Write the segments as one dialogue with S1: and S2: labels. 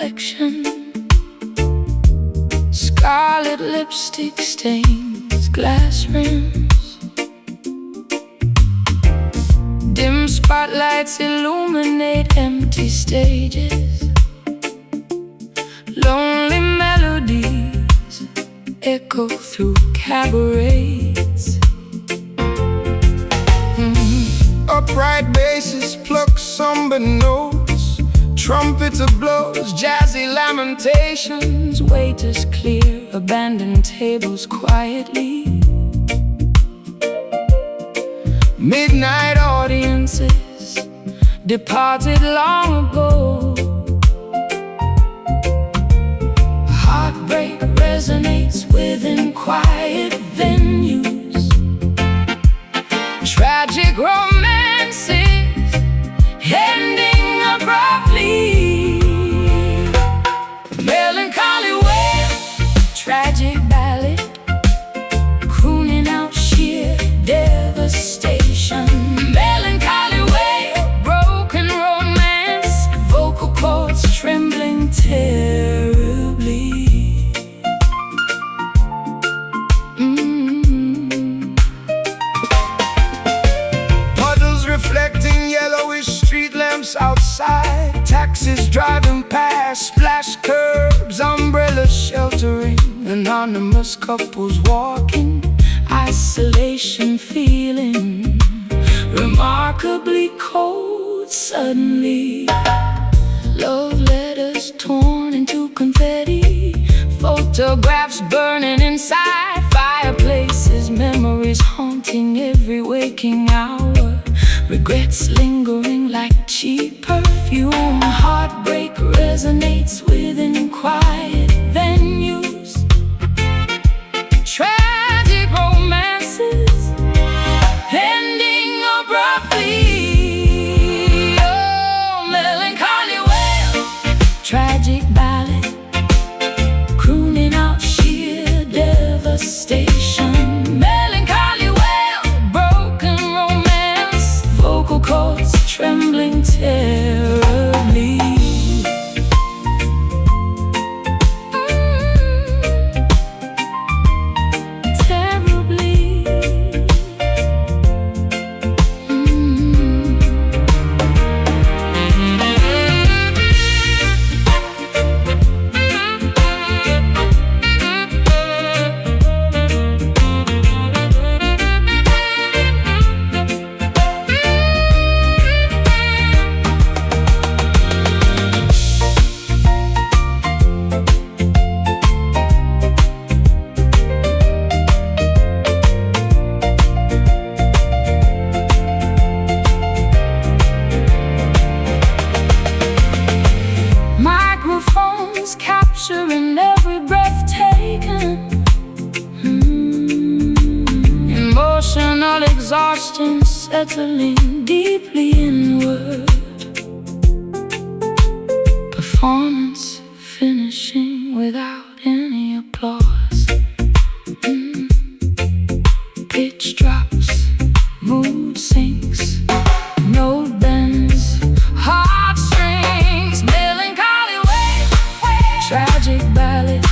S1: reflection. Scarlet lipstick stains glass rims. Dim spotlights illuminate empty stages. Lonely melodies echo through cabarets.
S2: Upright basses pluck somber notes. Trumpeter blows jazzy lamentations.
S1: Waiters clear abandoned tables quietly.
S2: Midnight
S1: Audiences departed long ago. Heartbreak resonates within quiet venues.
S2: tragic romances
S1: ending abruptly. Melancholy wail, tragic ballad, crooning out sheer devastation. Melancholy wail, broken romance, vocal cords trembling terribly.
S2: Puddles reflecting yellowish street lamps outside. Taxis driving past, splash curbs, umbrellas sheltering.
S1: Anonymous couples walking, isolation feeling remarkably cold suddenly. Love letters torn into confetti, photographs burning inside fireplaces, memories haunting every waking hour, regrets lingering like cheap perfume. Heartbreak resonates within quiet venues. Tragic romances ending abruptly. Oh, melancholy wail, tragic ballad, crooning out sheer devastation. Melancholy wail, broken romance, vocal cords trembling terribly. Capturing every breath taken. Emotional exhaustion settling deeply inward. Performance finishing without any applause. Pitch drops, mood sinks, note bends, heartstrings. Melancholy wail, tragic ballad,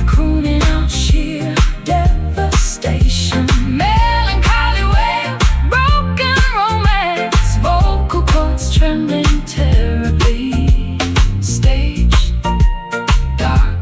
S1: crooning out sheer devastation. Melancholy wail, broken romance, vocal cords trembling terribly. Stage dark,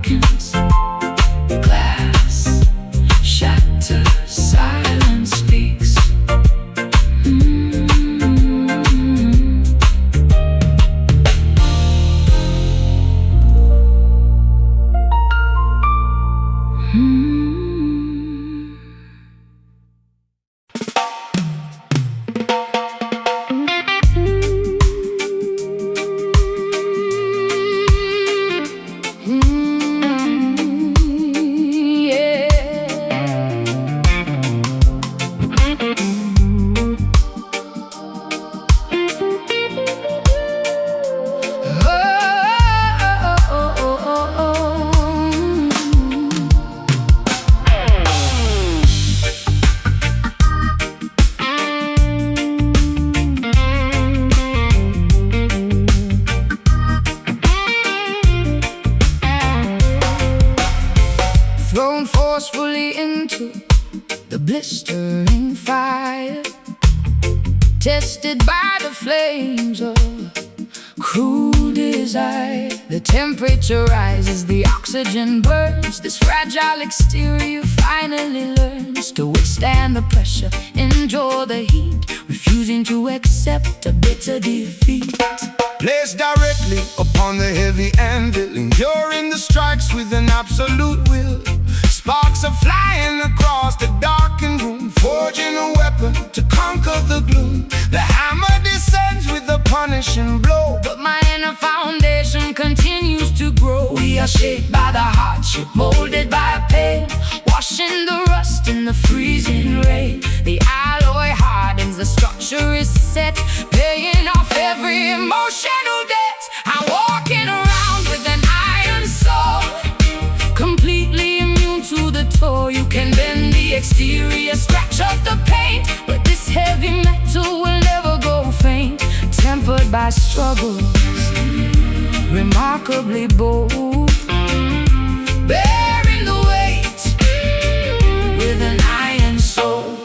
S1: forcefully into the blistering fire, tested by the flames of cruel desire. The temperature rises, the oxygen burns. This fragile exterior finally learns to withstand the pressure, endure the heat, refusing to accept a bitter defeat.
S2: Placed directly upon the heavy anvil, enduring the strikes with an absolute will. Sparks are flying across the darkened room, forging a weapon to conquer the gloom. The hammer descends with a punishing blow,
S1: but my inner foundation continues to grow. We are shaped by the hardship, molded by pain, washing the rust in the freezing rain. The alloy hardens, the structure is set, paying off every emotional debt. I'm walking around with an iron soul, completely immune to the toll. You can bend the exterior, scratch up the paint, but this heavy metal will never go faint. Tempered by struggles, remarkably bold, bearing the weight with an iron soul.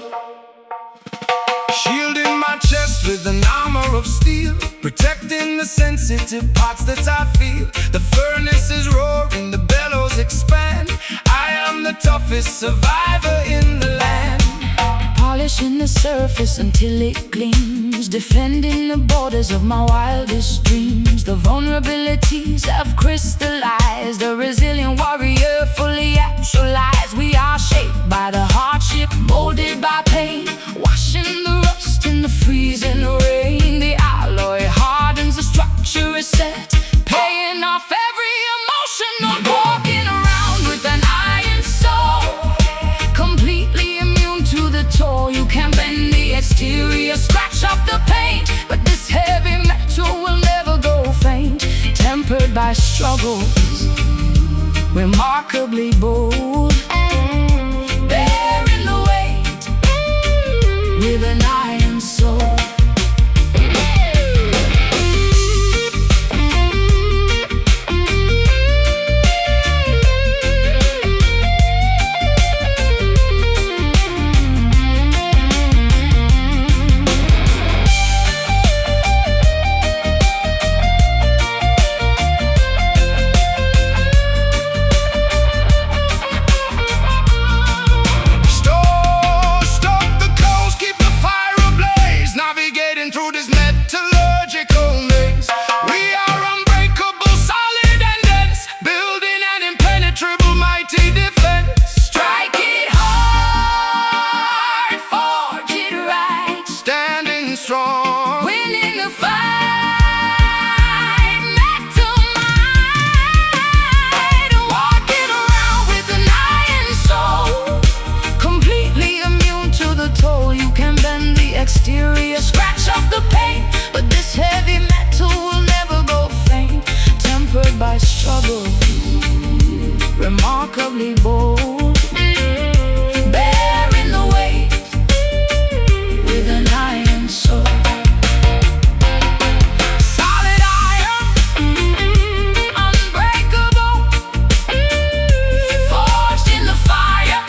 S2: Shielding my chest with an armor of steel, protecting the sensitive parts that I feel. The furnace is roaring, the bellows expand. I am the toughest survivor in the land.
S1: Polishing the surface until it gleams, defending the borders of my wildest dreams. The vulnerabilities have crystallized, a resilient warrior fully actualized. We are shaped by the hardship, molded by pain, washing the rust in the freezing rain. The alloy hardens, the structure is set, paying off every emotion. Not walking around with an iron soul, completely immune to the toll. You can bend the exterior, scratch up the paint, but this heavy metal will never go faint. Tempered by struggles, remarkably bold, bearing the weight with an iron soul. Winning the fight, metal mind, walking around with an iron soul, completely immune to the toll. You can bend the exterior, scratch up the paint, but this heavy metal will never go faint. Tempered by struggle, remarkably bold, bearing the weight with an iron soul. Solid iron, unbreakable, forged in the fire.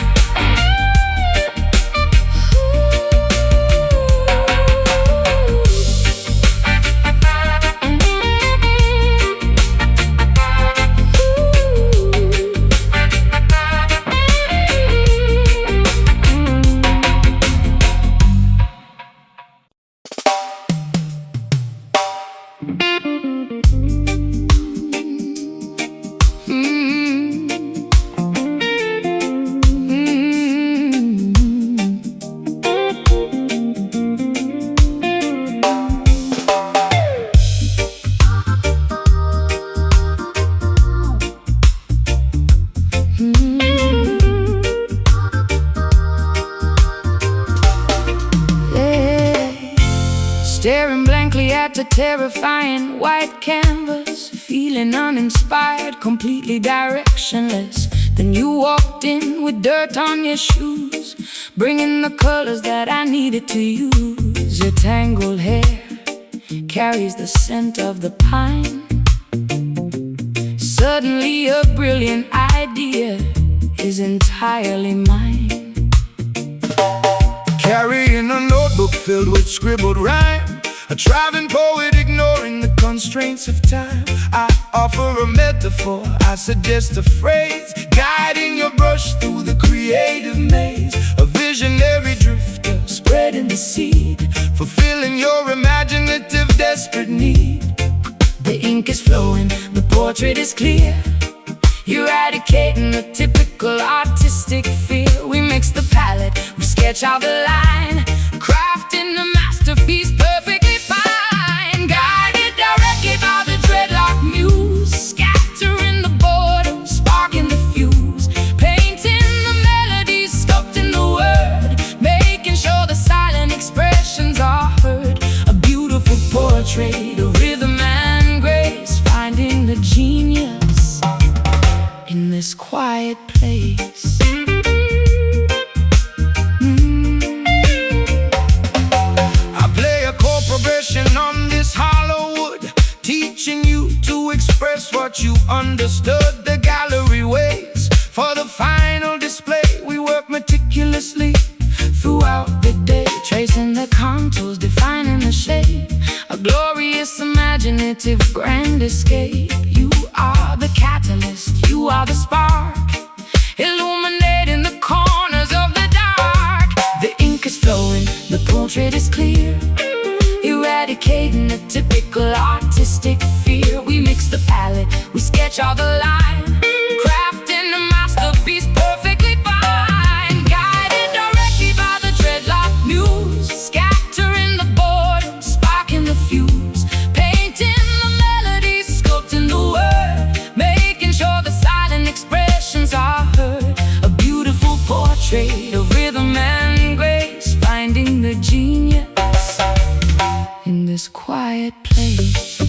S1: Staring blankly at the terrifying white canvas, feeling uninspired, completely directionless. Then you walked in with dirt on your shoes, bringing the colors that I needed to use. Your tangled hair carries the scent of the pine. Suddenly a brilliant idea is entirely mine.
S2: Carrying a notebook filled with scribbled rhyme, a traveling poet ignoring the constraints of time. I offer a metaphor, I suggest a phrase, guiding your brush through the creative maze. A visionary drifter spreading the seed, fulfilling your imaginative desperate need.
S1: The ink is flowing, the portrait is clear, eradicating the typical artistic fear. We mix the palette, we sketch out the line, crafting a masterpiece perfectly fine. Guided directly by the dreadlock muse, scattering the boredom, sparking the fuse, painting the melodies, sculpting the word, making sure the silent expressions are heard. A beautiful portrait of rhythm and grace, finding the genius in this quiet place.
S2: I play a chord progression on this hollow wood, teaching you to express what you understood. The gallery waits for the final display. We work meticulously throughout the day,
S1: Tracing the contours, defining the shape, a glorious imaginative grand escape. You are the catalyst, you are the spark, illuminating the corners of the dark. The ink is flowing, the portrait is clear, eradicating the typical artistic fear. We mix the palette, we sketch all the line, crafting a masterpiece perfectly fine. Guided directly by the dreadlock muse, scattering the boredom, sparking the fuse, painting the melodies, sculpting the word, making sure the silent expressions are heard. A beautiful portrait of rhythm and grace, finding the genius in this quiet place.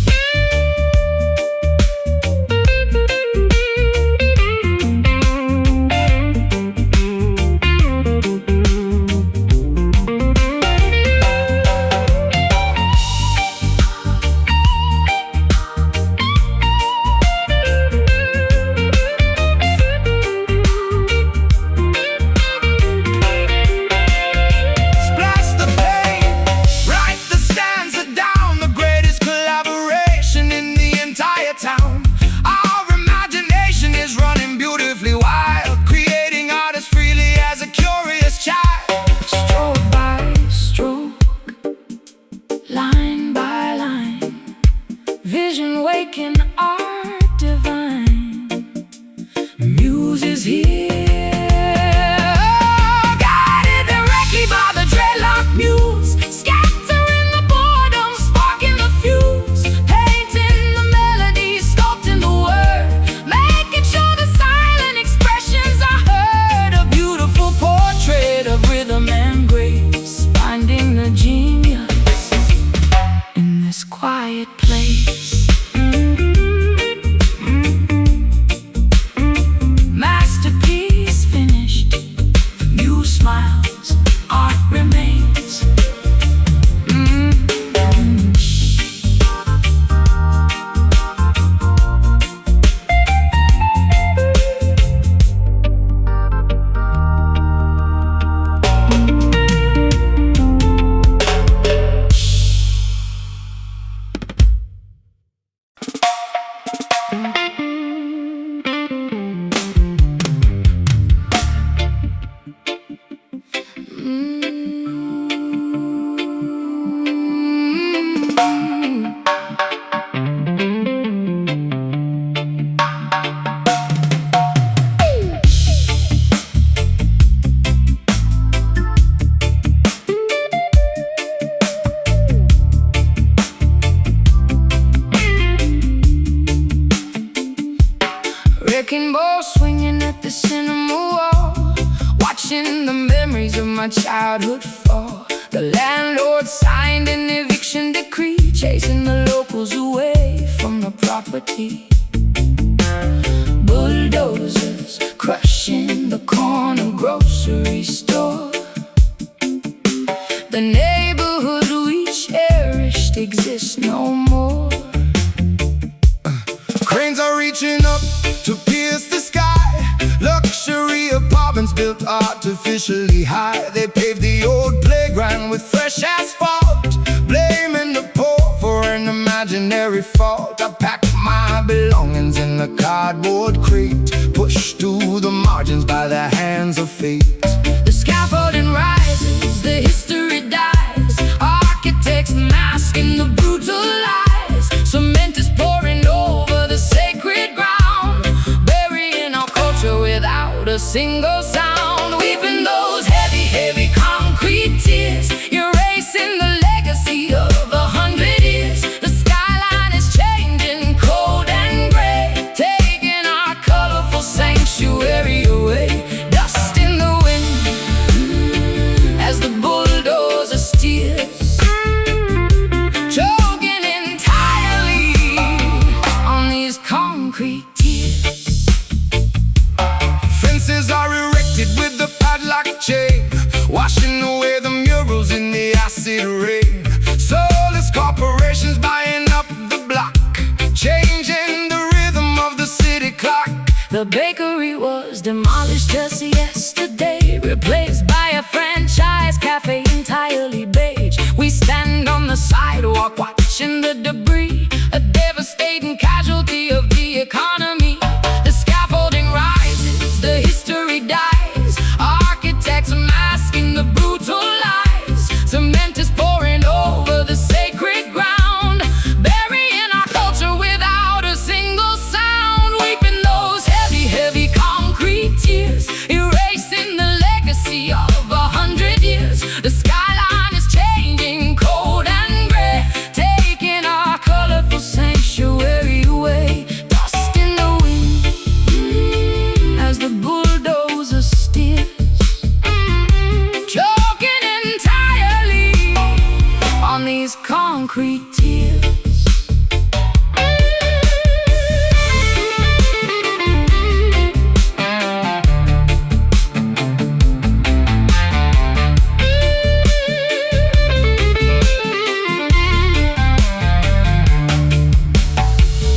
S2: splash the paint, write the stanza down, the greatest collaboration in the entire town. Our imagination is running beautifully wild, creating art as freely as a curious child.
S1: Stroke by stroke, line by line, vision waking, art divine. Muse is here, guided directly by the dreadlock muse, scattering the boredom, sparking the fuse, painting the melodies, sculpting the word, making sure the silent expressions are heard. A beautiful portrait of rhythm and grace, finding the genius in this quiet place. Masterpiece finished, the muse smiles, art remains. Wrecking ball swinging at the cinema wall, watching the memories of my childhood fall. The landlord signed an eviction decree, chasing the locals away from the property. Bulldozers crushing the corner grocery store. The neighborhood we cherished exists no more.
S2: Cranes are reaching up to pierce the sky, luxury artificially high. They paved the old playground with fresh asphalt, blaming the poor for an imaginary fault. I packed my belongings in a cardboard crate, pushed to the margins by the hands of fate.
S1: The scaffolding rises, the history dies, architects masking the brutal lies. Cement is pouring over the sacred ground, burying our culture without a single sound. Weeping those heavy, heavy concrete tears, erasing the legacy of 100 years. The skyline is changing, cold and gray, taking our colorful sanctuary away. Dust in the wind as the bulldozer steers, choking entirely on these concrete tears.
S2: Fences are erected with the padlock chain, washing away the murals in the acid rain. Soulless corporations buying up the block, changing the rhythm of the city clock.
S1: The bakery was demolished just yesterday, replaced by a franchise cafe entirely beige. We stand on the sidewalk watching the debris, a devastating casualty of the economy. The scaffolding rises, the history dies, architects masking the brutal lies. Cement is pouring over the sacred ground, burying our culture without a single sound. Weeping those heavy, heavy concrete tears, erasing the legacy of 100 years. The skyline is changing, cold and gray, taking our colorful sanctuary away. Dust in the wind as the bulldozer steers, choking entirely on these concrete tears.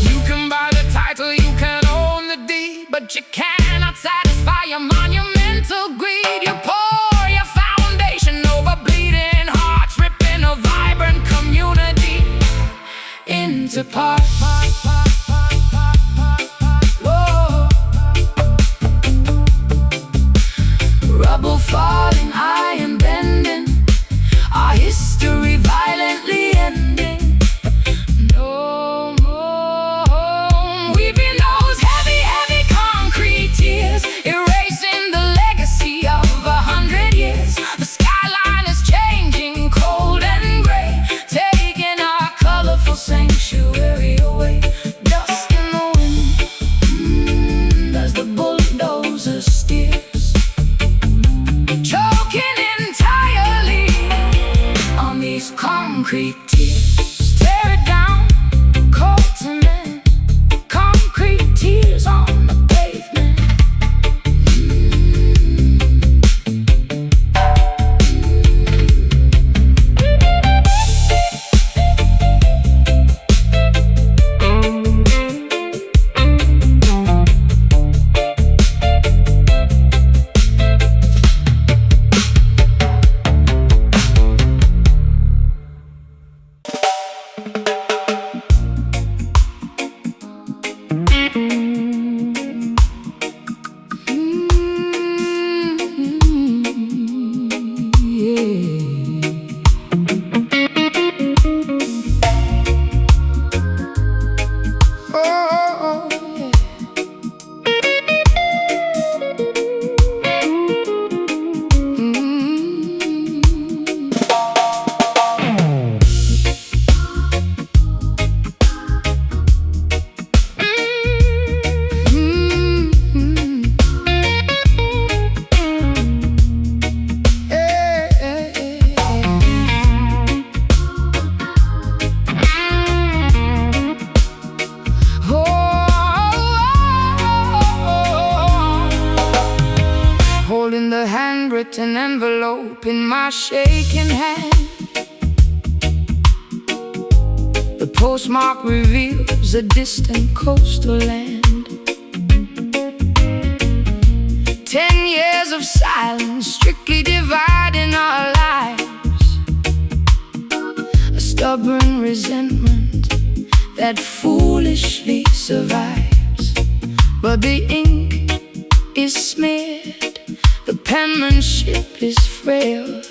S2: You can buy the title, you can own the deed, but you cannot satisfy your monumental greed. You pour your foundation over bleeding hearts, ripping a vibrant community
S1: Into parts.
S2: Whoa.
S1: Rubble falling, iron bending, our history violently ending. No more weeping those heavy, heavy concrete tears, erasing the legacy of 100 years. The skyline is changing, cold and gray, taking our colorful sanctuary away. Dust in the wind as the bulldozer steers, choking entirely on these concrete tears. Tear it down, cold cement, concrete tears on the pavement. handwritten envelope in my shaking hand. The postmark reveals a distant coastal land. 10 years of silence silence, strictly dividing our lives. A stubborn resentment that foolishly survives. But the ink is smeared, the penmanship is frail,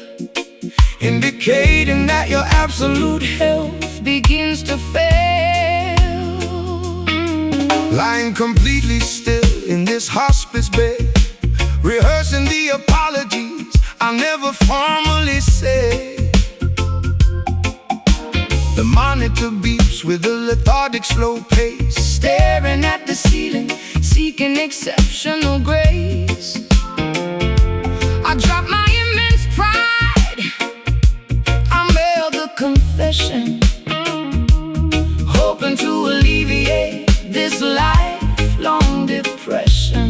S2: indicating that your absolute
S1: health begins to fail.
S2: Lying completely still in this hospice bed, rehearsing the apologies I never formally said. The monitor beeps with a lethargic slow pace,
S1: staring at the ceiling, seeking exceptional grace. I drop my immense pride, I mail the confession, hoping to alleviate this lifelong depression.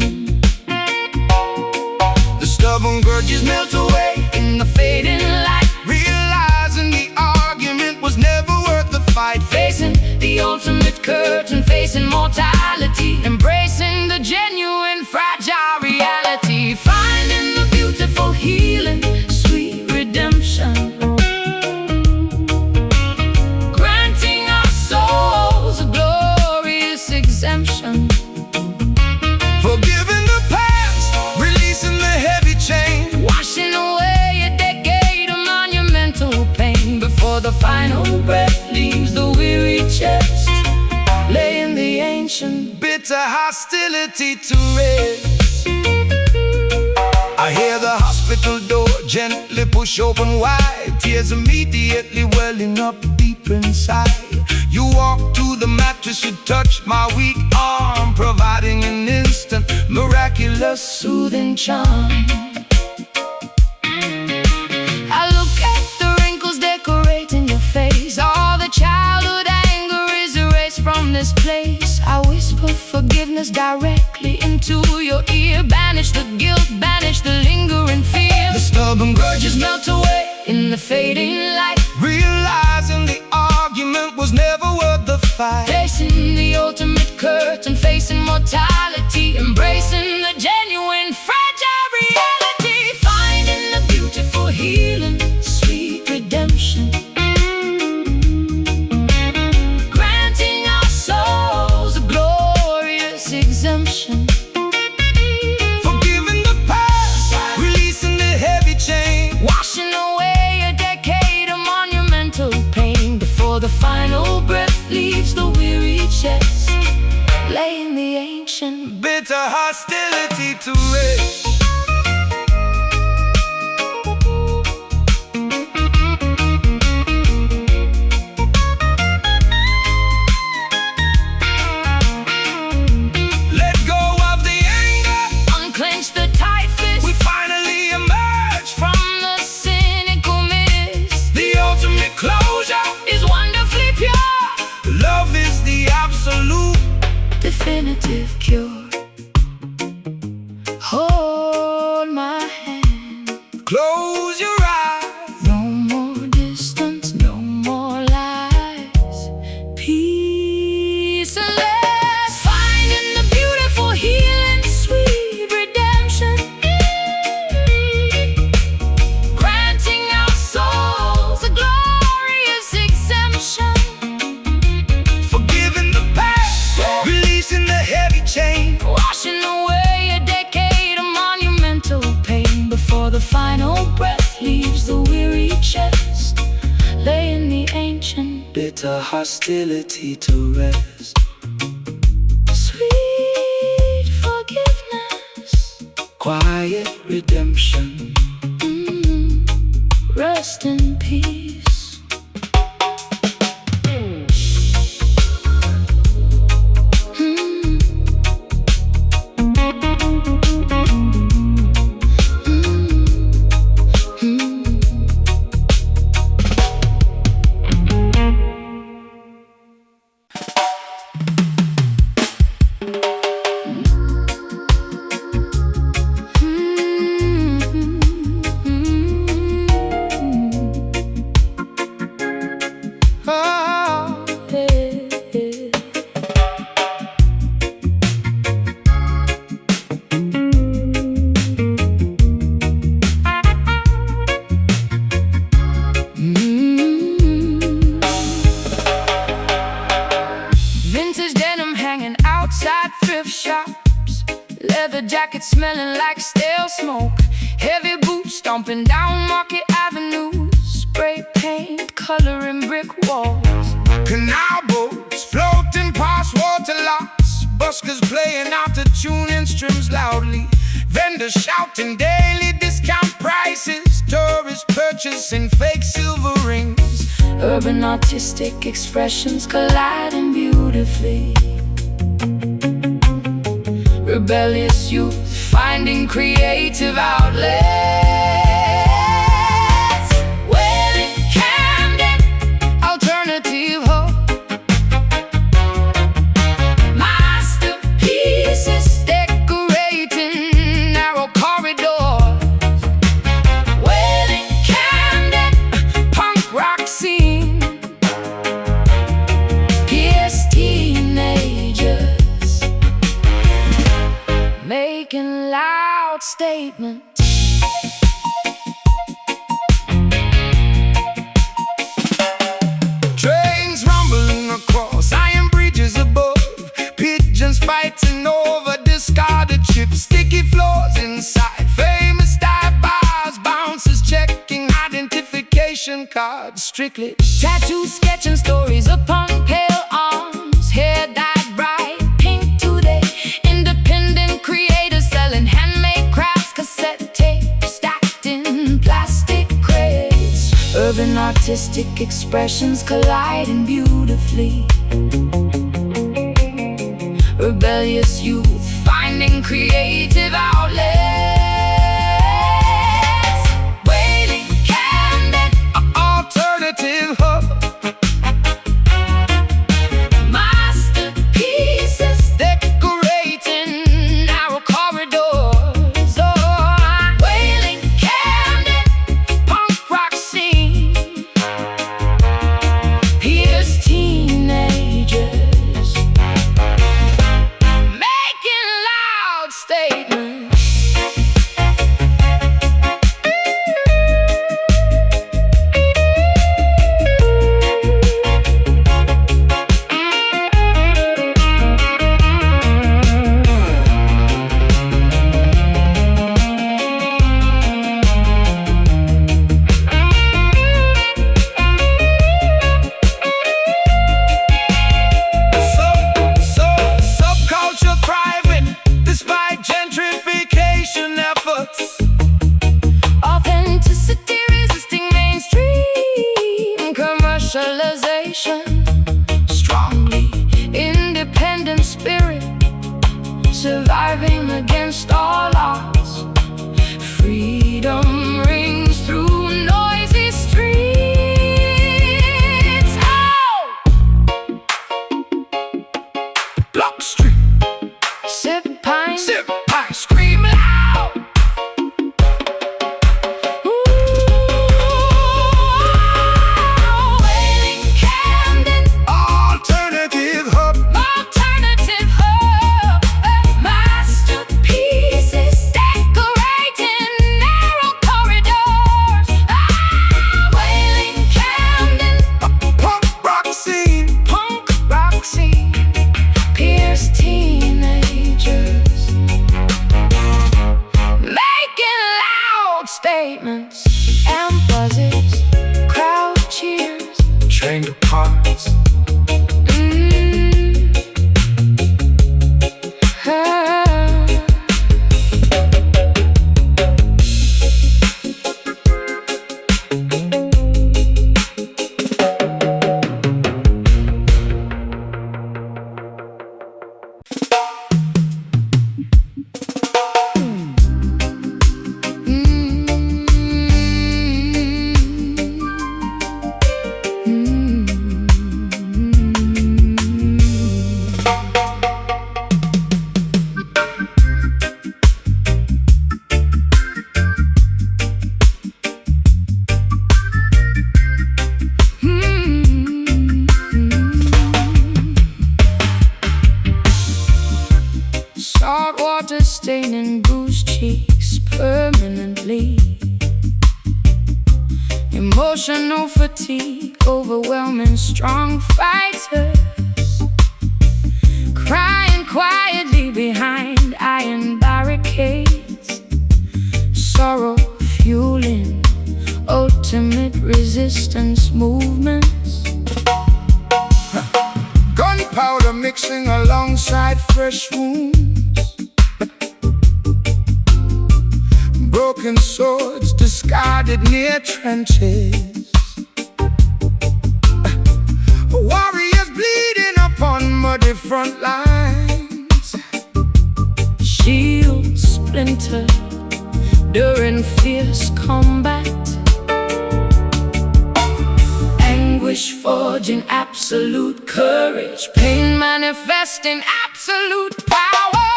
S2: The stubborn grudges melt away
S1: in the fading light,
S2: realizing the argument was never worth the fight.
S1: Facing the ultimate curtain, facing mortality, embracing the genuine fragile reality, finding the beautiful healing, sweet redemption, granting our souls a glorious exemption.
S2: Forgiving the past, releasing the heavy chain,
S1: washing away a decade of monumental pain, before the final breath leaves the weary chest, laying the ancient
S2: bitter hostility to rest. I hear the hospital door gently push open wide, tears immediately welling up deep inside. You walk to the mattress, you touch my weak arm, providing an instant, miraculous,
S1: soothing charm. I look at the wrinkles decorating your face, all the childhood anger is erased from this place. I whisper forgiveness directly into your ear, banish the guilt, banish the lingering fear.
S2: The stubborn grudges
S1: melt away in the fading light,
S2: realizing the argument was never worth the fight.
S1: Facing the ultimate curtain, facing mortality, embracing the genuine fragile reality, finding the beautiful healing, sweet redemption, granting our souls a glorious exemption.
S2: Forgiving the past, releasing the heavy chain,
S1: washing away a decade of monumental pain, before the final breath leaves the weary chest, laying the ancient
S2: bitter hostility to rest. Let go of the anger,
S1: unclench the tight fist,
S2: we finally emerge
S1: from the cynical mist.
S2: The ultimate closure
S1: is wonderfully pure,
S2: love is the absolute,
S1: definitive cure. Hold my hand,
S2: close your eyes,
S1: no more distance, no more lies, peace and less, finding the beautiful healing, sweet redemption, granting our souls a glorious exemption.
S2: forgiving the past, releasing the heavy chain,
S1: Washing away a decade of monumental pain, before the final breath leaves the weary chest, laying the ancient
S2: bitter hostility to rest.
S1: sweet forgiveness,
S2: Quiet redemption.
S1: Rest in peace. shops, leather jackets smelling like stale smoke, heavy boots stomping down Market Avenue, spray paint coloring brick walls,
S2: canal boats floating past water locks, buskers playing out to tune instruments loudly, vendors shouting daily discount prices, tourists purchasing fake silver rings.
S1: Urban artistic expressions colliding beautifully. Rebellious youth finding creative outlets. Well, in Camden, alternative hope, masterpieces decorating narrow corridors. Well, in Camden, punk rock scene, pierced teenagers making loud statements.
S2: Trains rumbling across iron bridges above, pigeons fighting over discarded chips, sticky floors inside famous dive bars, bouncers checking identification cards strictly.
S1: Tattoo sketching stories upon pale arms, hair dyed bright pink today. Independent creators selling handmade crafts, cassette tape stacked in plastic crates. Urban artistic expressions colliding beautifully. Rebellious youth finding creative outlets. Wailing Camden,
S2: Alternative hub,
S1: masterpieces decorating narrow corridors. Oh, Wailing Camden, punk rock scene, pierced teenagers making loud statements.
S2: Subculture thriving despite gentrification efforts.
S1: Authenticity resisting mainstream commercialization. Strongly independent spirit surviving against all odds. Freedom rings through noisy streets. Oh!
S2: Block Street,
S1: Sip pine,
S2: sip pie, scream loud.
S1: Wailing Camden,
S2: Alternative hub,
S1: alternative hub, masterpieces decorating narrow corridors. Wailing Camden,
S2: punk rock scene,
S1: punk rock scene, pierced teenagers making loud statements. And buzzes, crowd cheers.
S2: trained cars.
S1: Saltwater staining bruised cheeks permanently. Emotional fatigue overwhelming strong fighters, crying quietly behind iron barricades, sorrow fueling ultimate resistance movements.
S2: Gunpowder mixing alongside fresh wounds, broken swords discarded near trenches, warriors bleeding upon muddy front lines,
S1: shields splintered during fierce combat, anguish forging absolute courage, pain manifesting absolute power,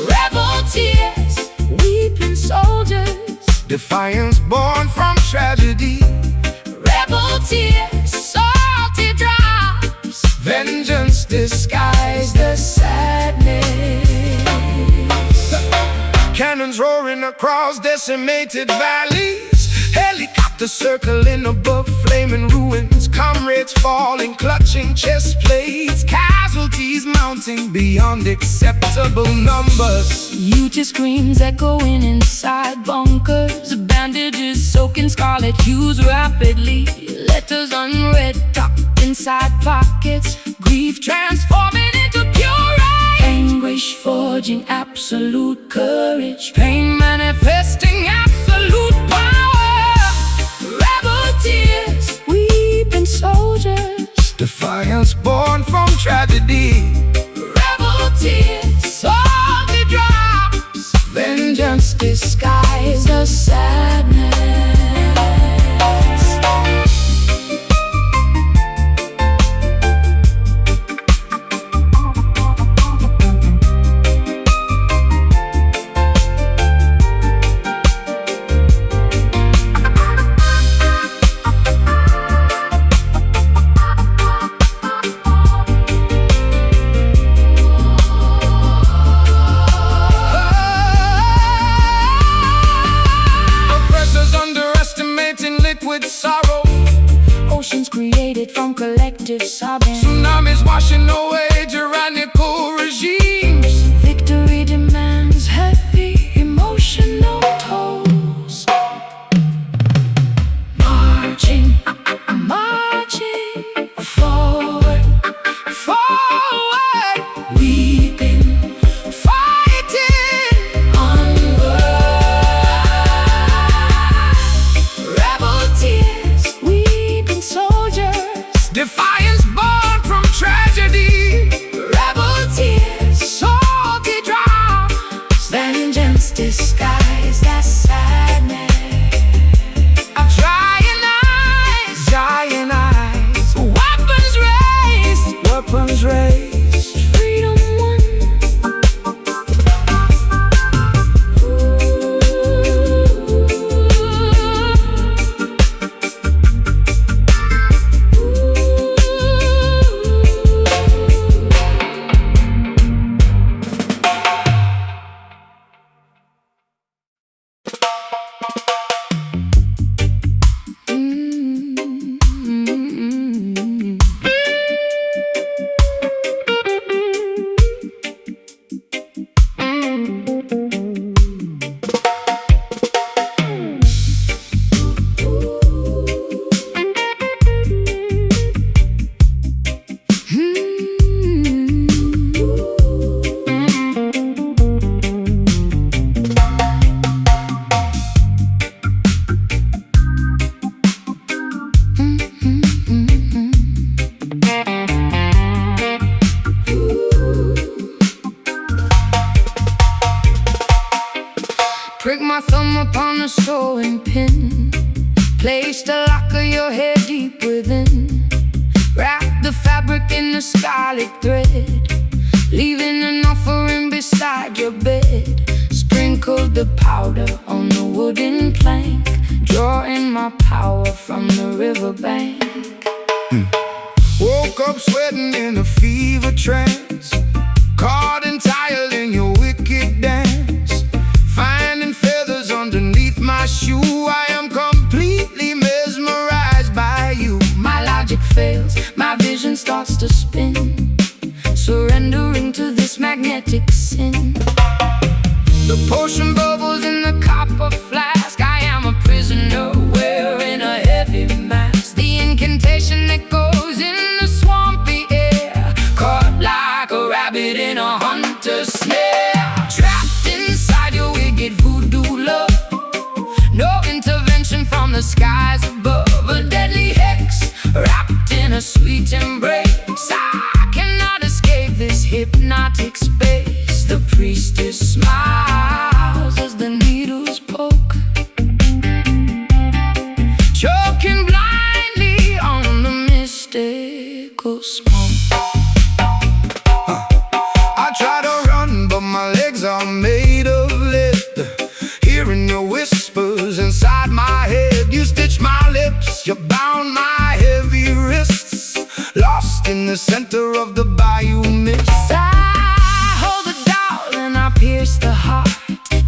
S1: rebel tears, weeping soldiers,
S2: defiance born from tragedy,
S1: rebel tears, salty drops,
S2: vengeance disguised as sadness. Cannons roaring across decimated valleys, helicopters circling above flaming ruins, comrades falling, clutching chest plates, casualties mounting beyond acceptable numbers.
S1: Youth screams echoing inside bunkers, bandages soaking scarlet hues rapidly, letters unread tucked inside pockets, grief transforming into pure rage, anguish forging absolute courage, pain manifesting absolute power, rebel tears, weeping soldiers,
S2: defiance born from tragedy,
S1: rebel tears, salty drops,
S2: vengeance
S1: disguised as sadness.
S2: sorrow,
S1: oceans created from collective sobbing,
S2: tsunamis washing away tyrannical regimes.
S1: Victory demands heavy emotional tolls. Marching, marching forward, forward, weeping, fighting onward. Rebel tears, weeping soldiers,
S2: Defiance born from tragedy.
S1: rebel tears, salty drops, vengeance disguised as sadness.
S2: Giant eyes,
S1: Weapons raised, freedom won. Prick my thumb upon a sewing pin, place the lock of your hair deep within, wrap the fabric in a scarlet thread, leaving an offering beside your bed. Sprinkle the powder on the wooden plank, drawing my power from the riverbank.
S2: woke up sweating in a fever trance, caught entirely in your wicked dance. Finding feathers underneath my shoe, I am completely mesmerized by you.
S1: My logic fails, my vision starts to spin, surrendering to this The potion bubbles in the copper flask. I am a prisoner wearing a heavy mask. The incantation that goes in the swampy air, caught like a rabbit in a hunter's snare. Trapped inside your wicked voodoo love, no intervention from the skies above. A deadly hex wrapped in a sweet embrace. I cannot escape this hypnotic space. The priestess smiles as the needles poke, choking blindly on the mystical smoke.
S2: I try to run, but my legs are made of lead. Hearing your whispers inside my head. You stitch my lips, you bound my heavy wrists, lost in the center of the bayou mist.
S1: I hold the doll and I pierce the heart,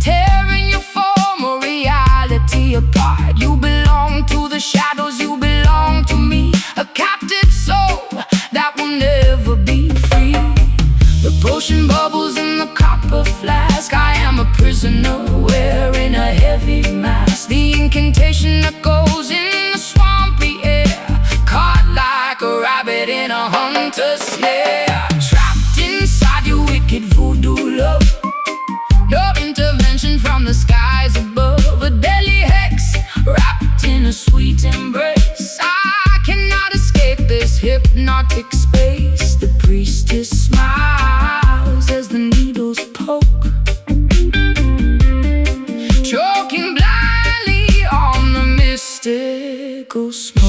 S1: tearing your form or reality apart. You belong to the shadows, you belong to me, a captive soul that will never be free. The potion bubbles in the copper flask. I am a prisoner wearing a heavy mask. The incantation that goes in the swampy air, caught like a rabbit in a hunter's snare. Trapped inside your wicked voodoo love, no intervention from the skies above. A deadly hex wrapped in a sweet embrace. I cannot escape this hypnotic space. The priestess smiles as the needles poke, choking blindly on the mystical smoke.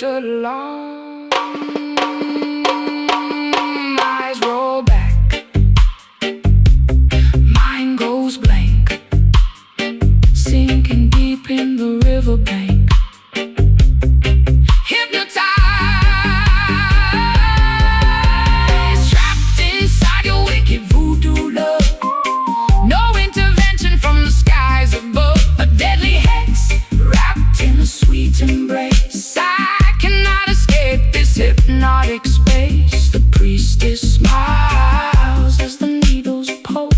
S1: Alarm, eyes roll back, mind goes blank, sinking deep in the riverbank. Hypnotized, trapped inside your wicked voodoo love, no intervention from the skies above. A deadly hex wrapped in a sweet embrace. I cannot escape this hypnotic space. The priestess smiles as the needles poke,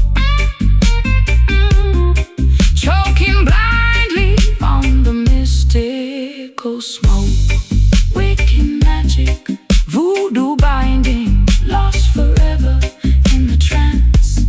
S1: choking blindly on the mystical smoke. Wicked magic, voodoo binding, lost forever in the trance.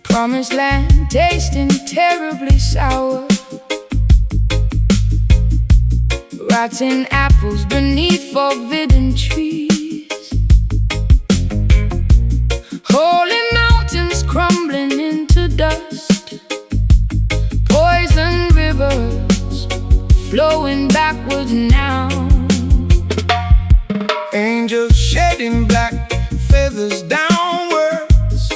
S1: Promised land tasting terribly sour, rotten apples beneath forbidden trees, holy mountains crumbling into dust, poison rivers flowing backwards now,
S2: Angels shedding black feathers downwards,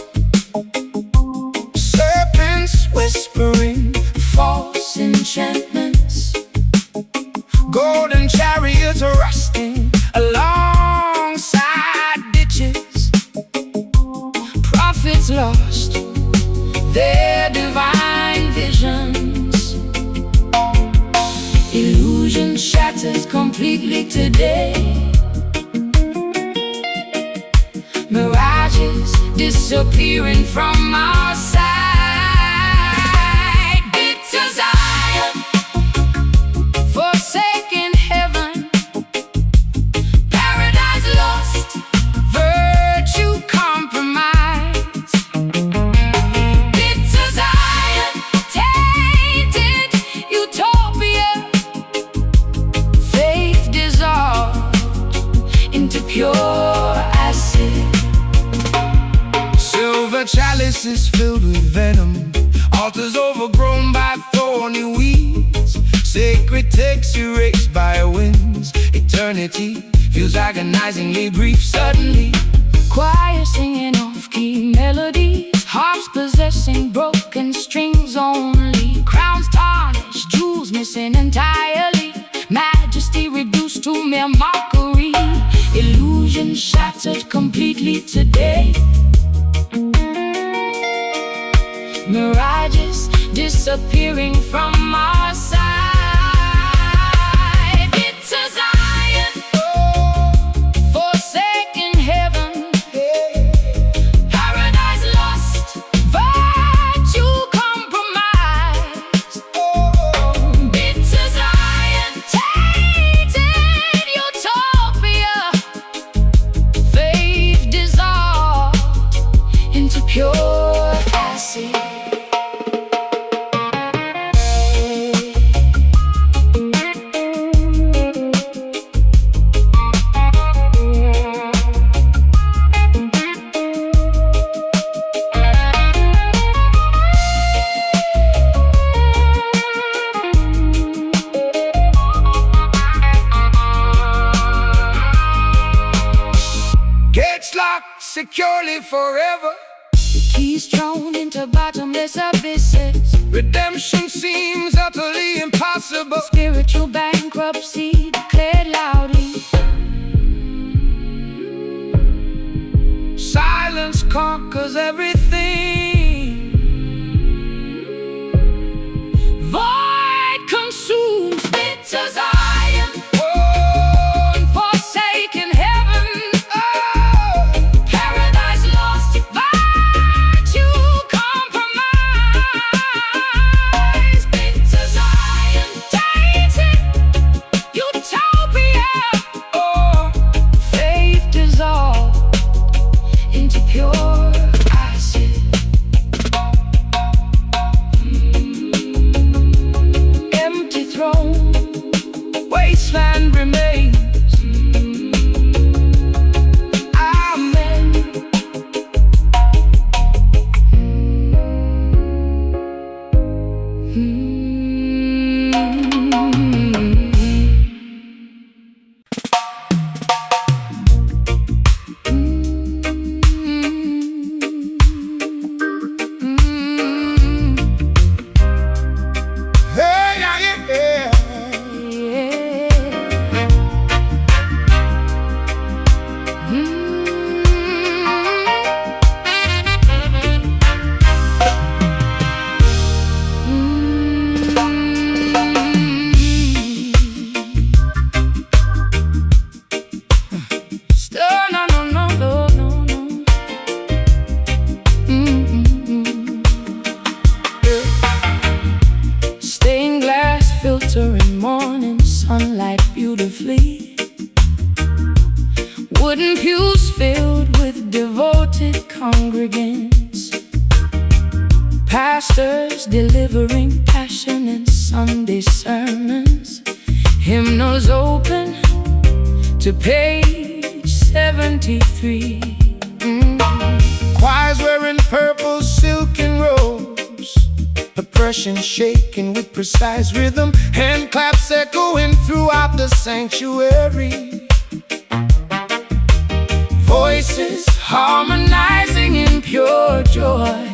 S2: serpents whispering
S1: false enchantments,
S2: golden chariots rusting alongside ditches,
S1: today. Mirages disappearing from our side. Bitter Zion, forsaken heaven, paradise lost, virtue compromised. Bitter Zion, tainted utopia, faith dissolved into pure acid.
S2: Silver chalices filled with venom, altars overgrown by thorny weeds, sacred texts erased by winds. Eternity feels agonizingly brief suddenly.
S1: Choir singing off-key melodies, harps possessing broken strings only. Crowns tarnished, jewels missing entirely, majesty reduced to mere mockery. Illusion shattered completely today. Mirages disappearing from our side. Bitter Zion, forsaken heaven, paradise lost, virtue compromised. Bitter Zion, tainted utopia, faith dissolved into pure acid.
S2: Gates locked securely forever,
S1: Keys thrown into bottomless abysses.
S2: redemption seems utterly impossible.
S1: Spiritual bankruptcy declared loudly.
S2: Silence conquers everything.
S1: Void consumes. Bitter Zion, forsaken heaven, paradise lost, virtue compromised. Bitter Zion, tainted utopia, faith dissolved into pure acid. Empty throne, wasteland remains. Amen.
S2: Hey, yeah, yeah, yeah.
S1: No, no, no, no, no, no. Stained glass filtering morning sunlight beautifully. Wooden pews filled with devoted congregants. Pastors delivering passion in Sunday sermons. Hymnals open to page 73.
S2: Choirs wearing purple silken robes, oppression shaken with precise rhythm, hand claps echoing throughout the sanctuary. Voices harmonizing in pure joy.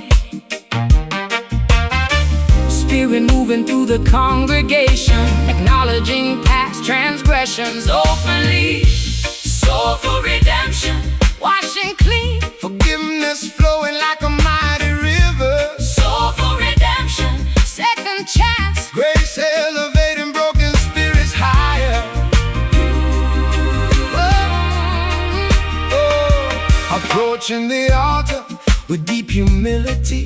S2: Spirit moving through the congregation, acknowledging past transgressions openly. Soulful redemption, washing clean, Forgiveness flowing like a mighty river.
S1: soulful redemption, second chance.
S2: Grace elevating broken spirits higher. approaching the altar with deep humility,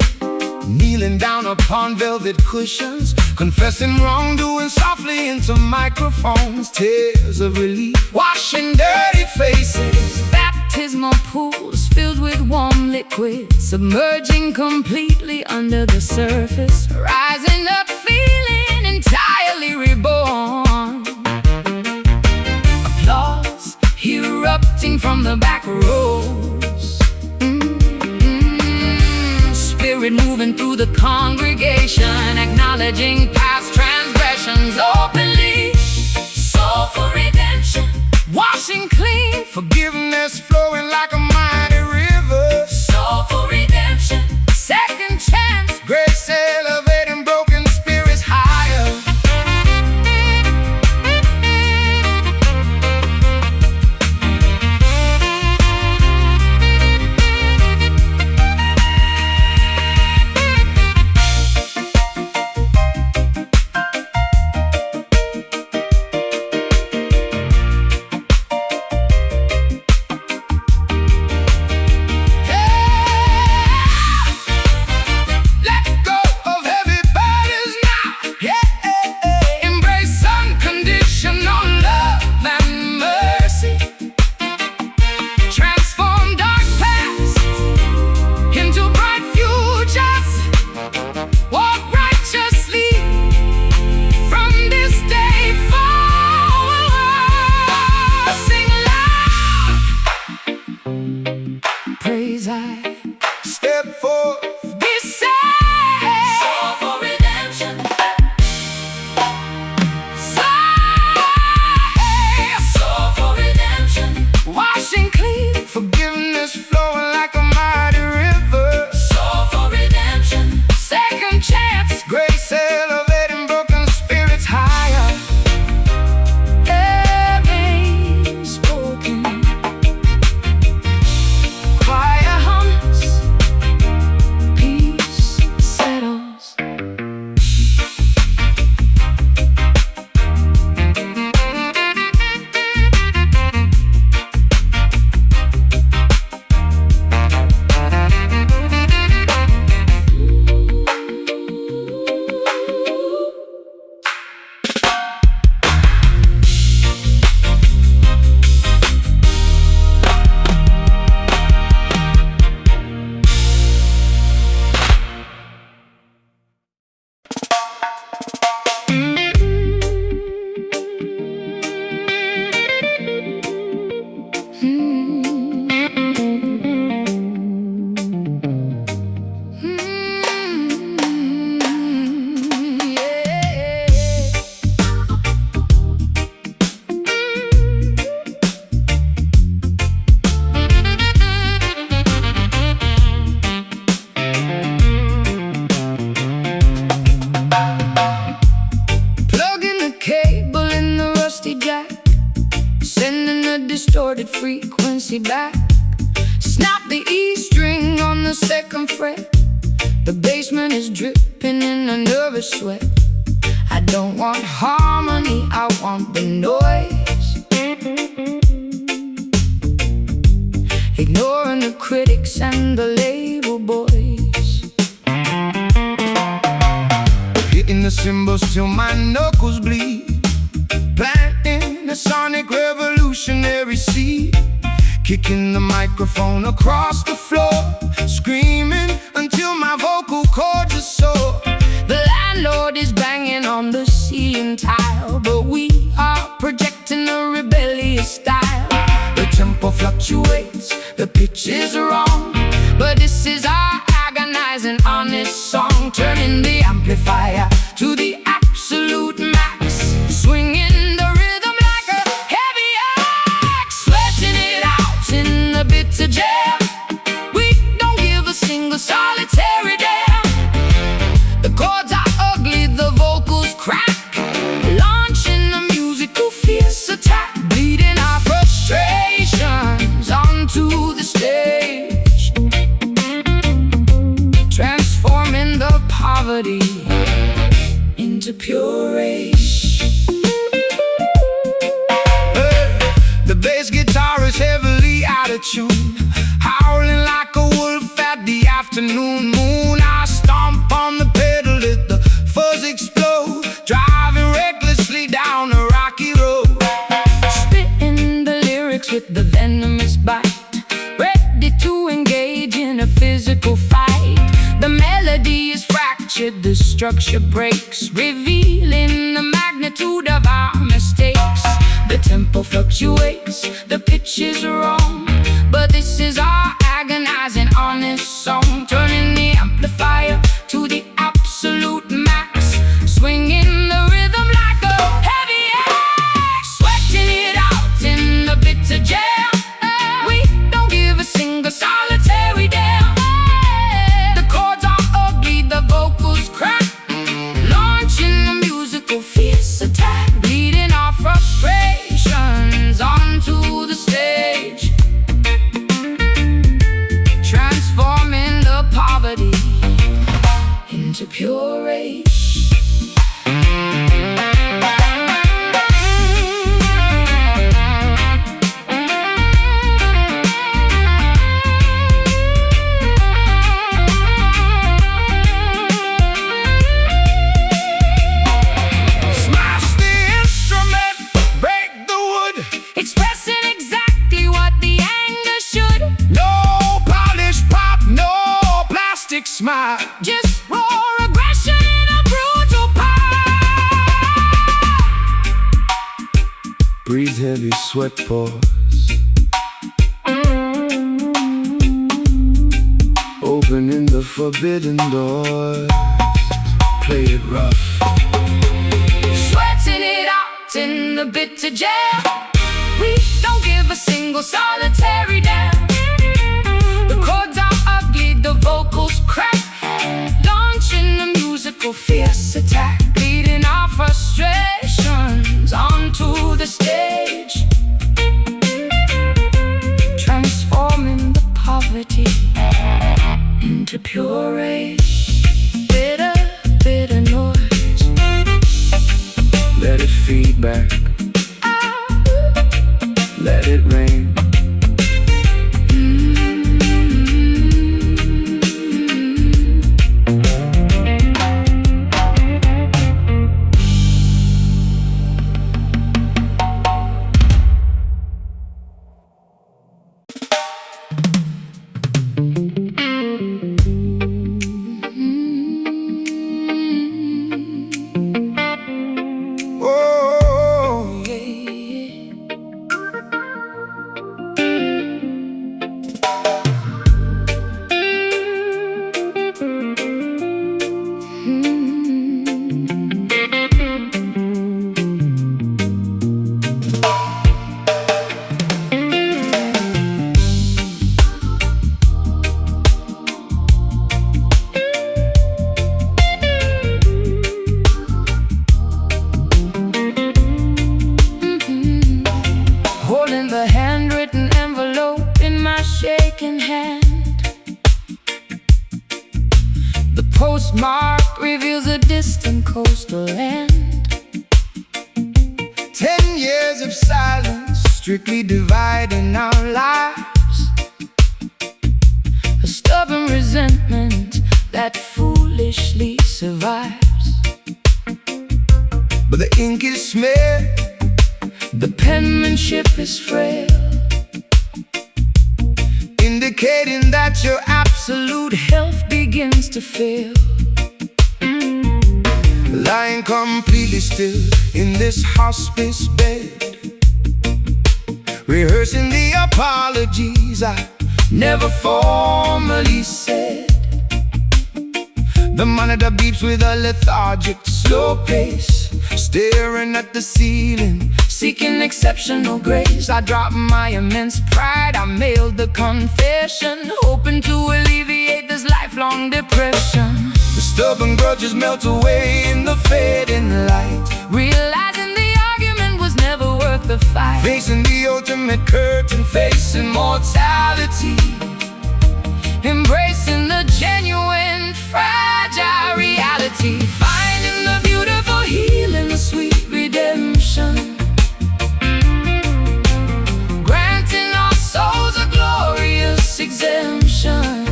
S2: kneeling down upon velvet cushions, confessing wrongdoing softly into microphones, tears of relief, washing dirty faces.
S1: Baptismal pools filled with warm liquid, submerging completely under the surface, rising up feeling entirely reborn. Applause erupting from the back rows, Spirit moving through the congregation, acknowledging past transgressions openly. Soulful redemption, washing clean,
S2: Forgiveness flowing like a mighty river.
S1: soulful redemption, second chance,
S2: Grace elevating broken spirits higher. Let go of heavy burdens now. Embrace unconditional love and mercy. Transform dark paths into bright futures. Walk righteously from this day forward. Sing loud,
S1: praise I.
S2: step forth.
S1: Be saved.
S3: Soulful redemption, soulful redemption,
S1: Washing clean,
S2: Forgiveness flowing like a mighty river.
S3: soulful redemption,
S1: second chance,
S2: Grace elevating broken spirits higher.
S1: every spoken. Choir hums, peace settles. Plugging the cable in the rusty jack, sending the distorted frequency back. Snap the E string on the second fret. The basement is dripping in a nervous sweat. I don't want harmony, I want the noise. Ignoring the critics and the label boys.
S2: Hitting the cymbals till my knuckles bleed. Planting a sonic revolutionary seed. Kicking the microphone across the floor. Screaming until my vocal cords are sore.
S1: The landlord is banging on the ceiling tile, but we are projecting a rebellious style.
S2: The tempo fluctuates, the pitch is wrong,
S1: But this is our agonizing, honest song, turning the amplifier to the absolute max, swinging the rhythm like a heavy axe, sweating it out in the bitter jam. We don't give a single solitary damn. The chords are ugly, the vocals crack, launching a musical fierce attack, bleeding our frustrations onto the stage, transforming the poverty into pure rage.
S2: The bass guitar is heavily out of tune, howling like
S1: physical fight. The melody is fractured, the structure breaks, revealing the magnitude of our mistakes. The tempo fluctuates, the pitch is wrong, but this is our agonizing, honest song, turning the amplifier to the absolute max, swinging the rhythm like a heavy axe, sweating it out in the bitter jam. We don't give a single solitary damn. The chords are ugly, the vocals crack, launching a musical fierce attack, bleeding our frustrations onto the stage, transforming the poverty into pure rage. Expressing exactly what the anger should.
S2: No polished pop, no plastic smile,
S1: Just raw aggression in a brutal pile.
S2: breathe heavy, sweat pause, opening the forbidden doors, play it rough,
S1: Sweating it out in the bitter jam. We don't give a single solitary damn. The chords are ugly, the vocals crack, launching a musical fierce attack, leading our frustrations onto the stage, transforming the poverty into pure rage. Bitter, bitter noise,
S2: let it feed back, let it rain. Oh,
S1: holding the handwritten envelope in my shaking hand. The postmark reveals a distant coastal land.
S2: 10 years of silence, strictly dividing our lives.
S1: A stubborn resentment that foolishly survives.
S2: But the ink is smeared,
S1: The penmanship is frail,
S2: indicating that your
S1: absolute health begins to fail.
S2: lying completely still in this hospice bed, rehearsing the apologies I never formally said. The monitor beeps with a lethargic, slow pace, staring at the ceiling,
S1: Seeking exceptional grace, I dropped my immense pride. I mailed the confession, hoping to alleviate this lifelong depression.
S2: the stubborn grudges melt away in the fading light,
S1: Realizing the argument was never worth the fight.
S2: facing the ultimate curtain, facing mortality,
S1: Embracing the genuine, fragile reality. Finding the beautiful healing, the sweet redemption. Granting our souls a glorious exemption.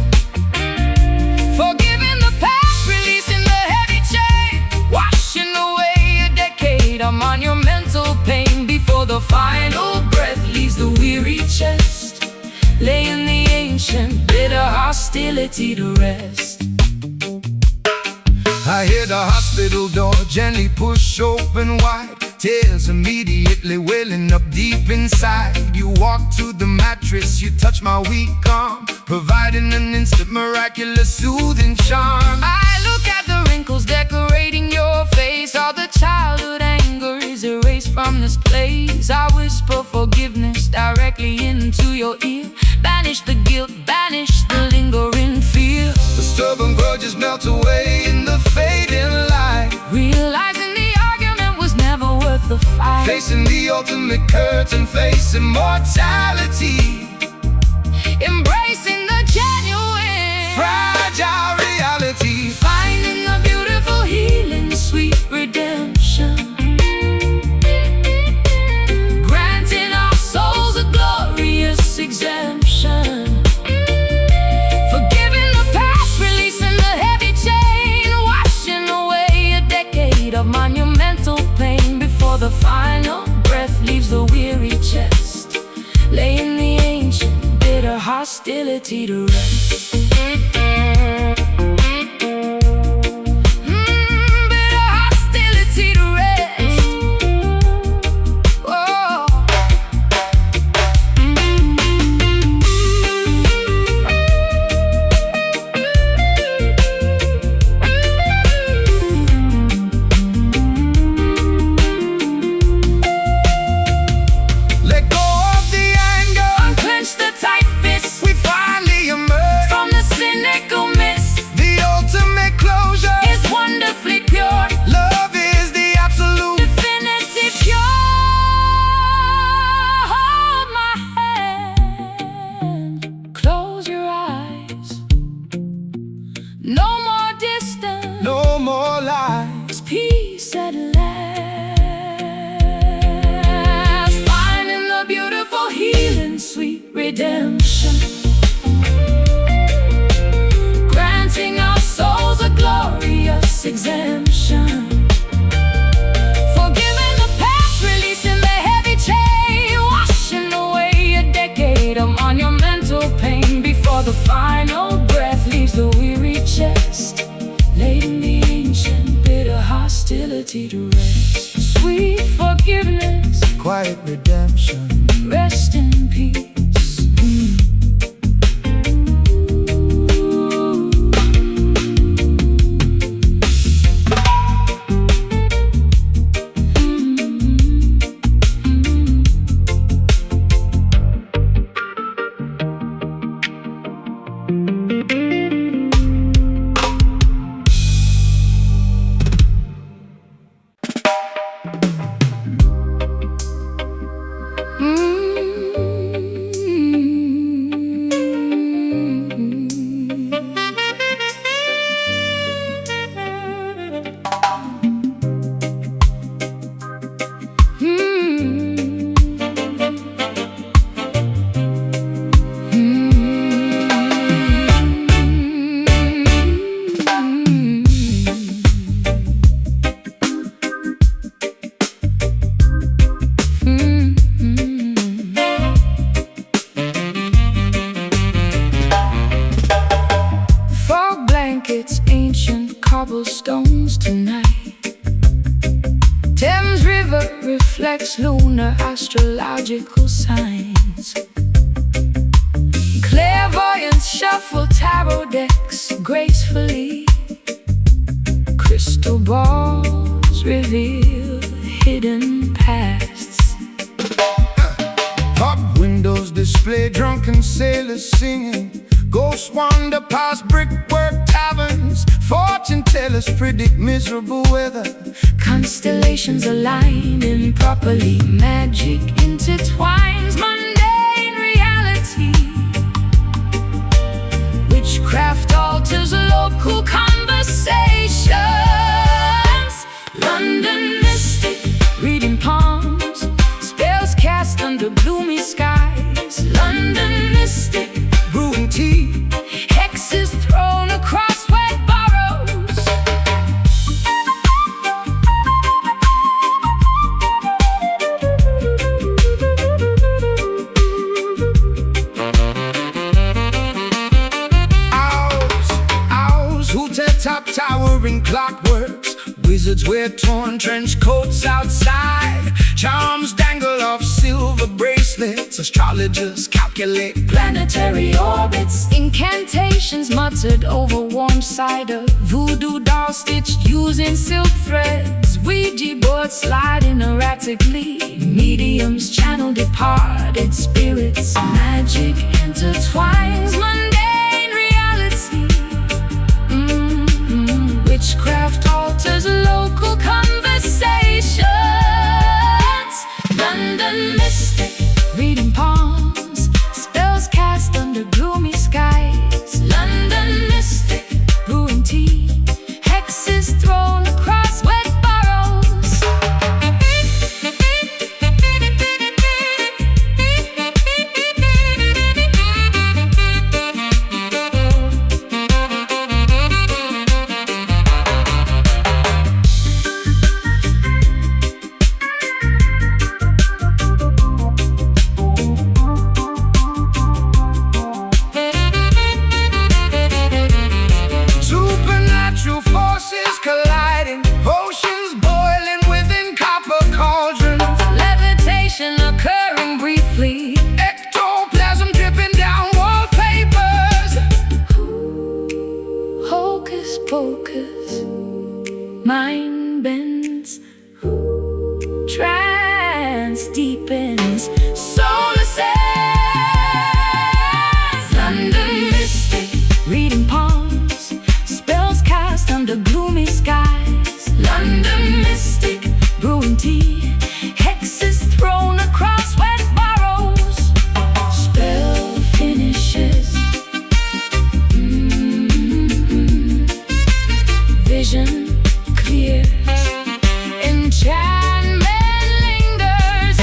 S1: Forgiving the past, releasing the heavy chain, washing away a decade of monumental pain before the final breath leaves the weary chest, laying the ancient bitter hostility hostility to rest.
S2: I hear the hospital door gently push open wide, tears immediately welling up deep inside. You walk to the mattress, you touch my weak arm, providing an instant miraculous soothing charm.
S1: I look at the wrinkles decorating your face, all the childhood anger is erased from this place. I whisper forgiveness directly into your ear, banish the guilt, banish the lingering fear.
S2: The stubborn grudges melt away in the fading light,
S1: realizing the argument was never worth the fight.
S2: facing the ultimate curtain, facing mortality,
S1: embracing the genuine,
S2: fragile reality,
S1: finding the beautiful healing, sweet redemption, granting our souls a glorious exemption, forgiving the past, releasing the heavy chain, washing away a decade of monumental pain before the final breath leaves the weary chest, laying the ancient bitter hostility to rest. Bitter hostility to rest. Oh.
S2: let go of the anger,
S1: Unclench the tight fist
S2: we finally emerge
S1: from the cynical mist.
S2: the ultimate closure.
S1: Is wonderfully pure,
S2: Love is the absolute.
S1: definitive cure. Hold my hand, close your eyes. No more distance,
S2: No more lies.
S1: peace at last. Finding the beautiful healing, sweet redemption, granting our souls a glorious exemption, forgiving the past, releasing the heavy chain, washing away a decade of monumental pain before the final breath leaves the weary chest, laying the ancient bitter hostility to rest. Sweet forgiveness,
S2: Quiet redemption.
S1: rest in peace. Fog blankets, ancient cobblestones tonight. Thames River reflects lunar astrological signs. Clairvoyants shuffle tarot decks gracefully. Crystal balls reveal hidden pasts.
S2: Pop windows display drunken sailors singing. Ghosts wander past brickwork taverns. Fortune tellers predict miserable weather.
S1: Constellations align improperly. Magic intertwines mundane reality. Witchcraft alters local conversations. London mystic, reading palms. Spells cast under gloomy skies. London mystic,
S2: Brewing tea,
S1: hexes thrown across wet burrows.
S2: top towering clockworks. Wizards wear torn trench coats outside. Charms dangle off silver bracelets. Astrologers calculate
S1: planetary orbits. Incantations muttered over warm cider. Voodoo dolls stitched using silk threads. Ouija boards sliding erratically. Mediums channel departed spirits. Magic intertwines mundane reality. Witchcraft alters local conversations. London mystic, reading palms, spells cast under gloomy skies. London mystic, brewing tea, hexes thrown across wet burrows.
S2: Supernatural forces colliding. Oceans boiling within copper cauldrons.
S1: Levitation occurring briefly.
S2: Ectoplasm dripping down wallpapers.
S1: Hocus pocus, mind bends, trance deepens, soul ascends. London mystic, reading palms, spells cast under gloomy skies. London mystic, brewing tea, hexes thrown across wet burrows. Spell finishes. Vision clears, enchantment lingers.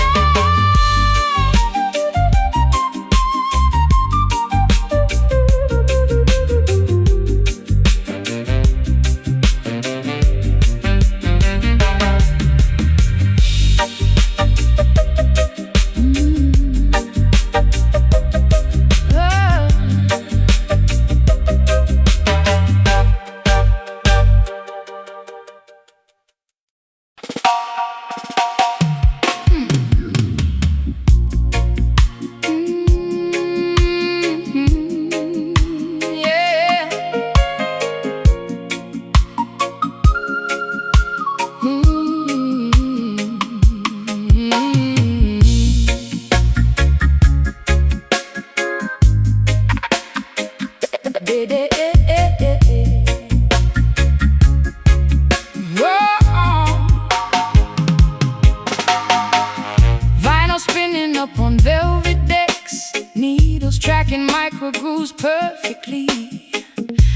S1: Vinyl spinning up on velvet decks, needles tracking micro grooves perfectly.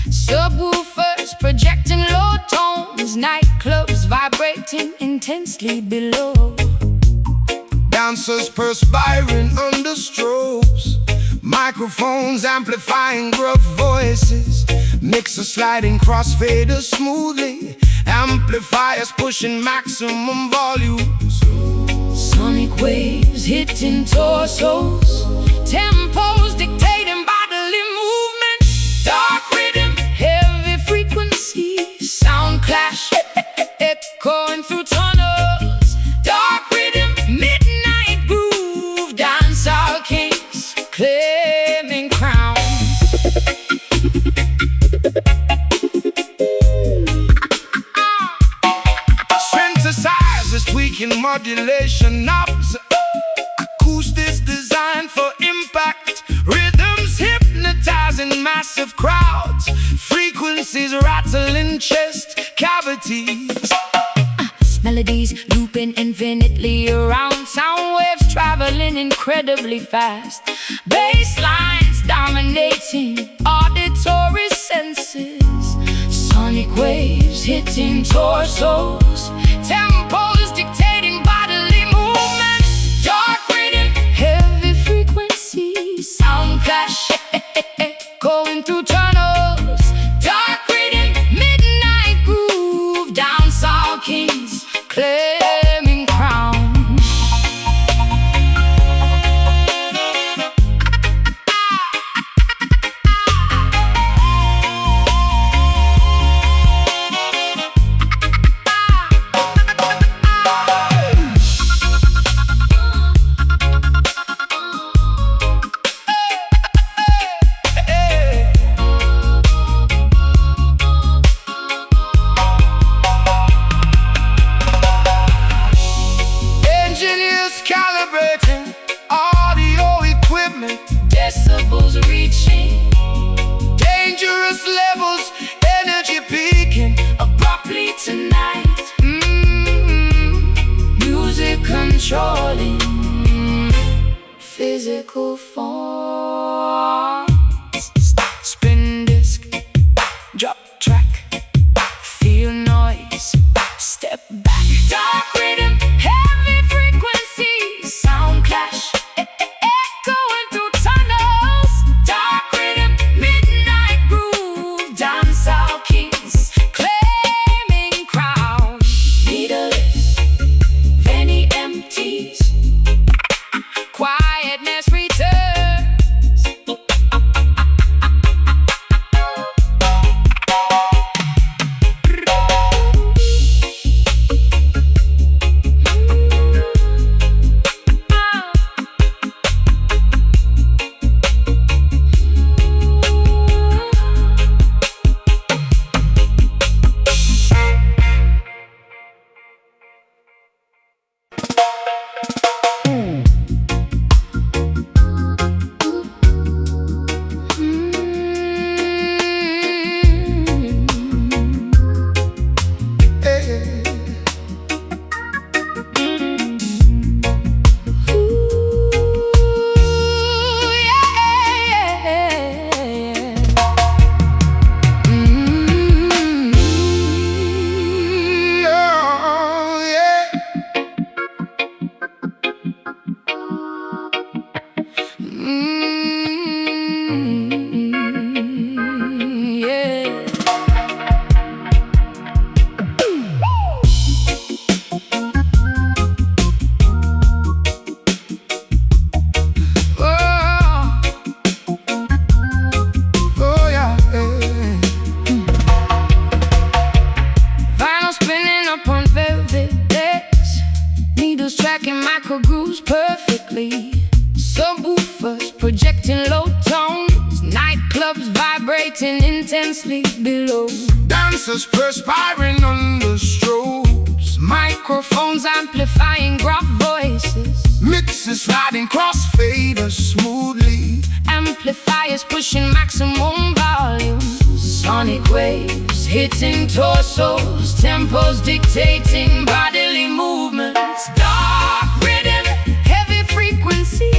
S1: Subwoofers projecting low tones, nightclubs vibrating intensely below.
S2: Dancers perspiring under strobes. Microphones amplifying gruff voices. Mixer sliding crossfaders smoothly. Amplifiers pushing maximum volumes.
S1: Sonic waves hitting torsos, tempos dictating bodily movement. Dark rhythm, heavy frequency, sound clash echoing through tunnels. Dark rhythm, midnight groove, dancehall kings claiming crowns.
S2: Synthesizers tweaking modulation knobs. Acoustics designed for impact. Rhythms hypnotizing massive crowds. Frequencies rattling chest cavities.
S1: Melodies looping infinitely around. Sound waves traveling incredibly fast. Basslines dominating auditory senses. Sonic waves hitting torsos. Tempos dictating bodily movements. Dark rhythm, heavy frequency, sound clash going through tunnels. Dark rhythm, midnight groove, dancehall kings claiming crown. intensely below.
S2: Dancers perspiring under strobes,
S1: Microphones amplifying gruff voices,
S2: mixes sliding crossfaders smoothly,
S1: amplifiers pushing maximum volume, sonic waves hitting torsos, tempos dictating bodily movements, dark rhythm, heavy frequency,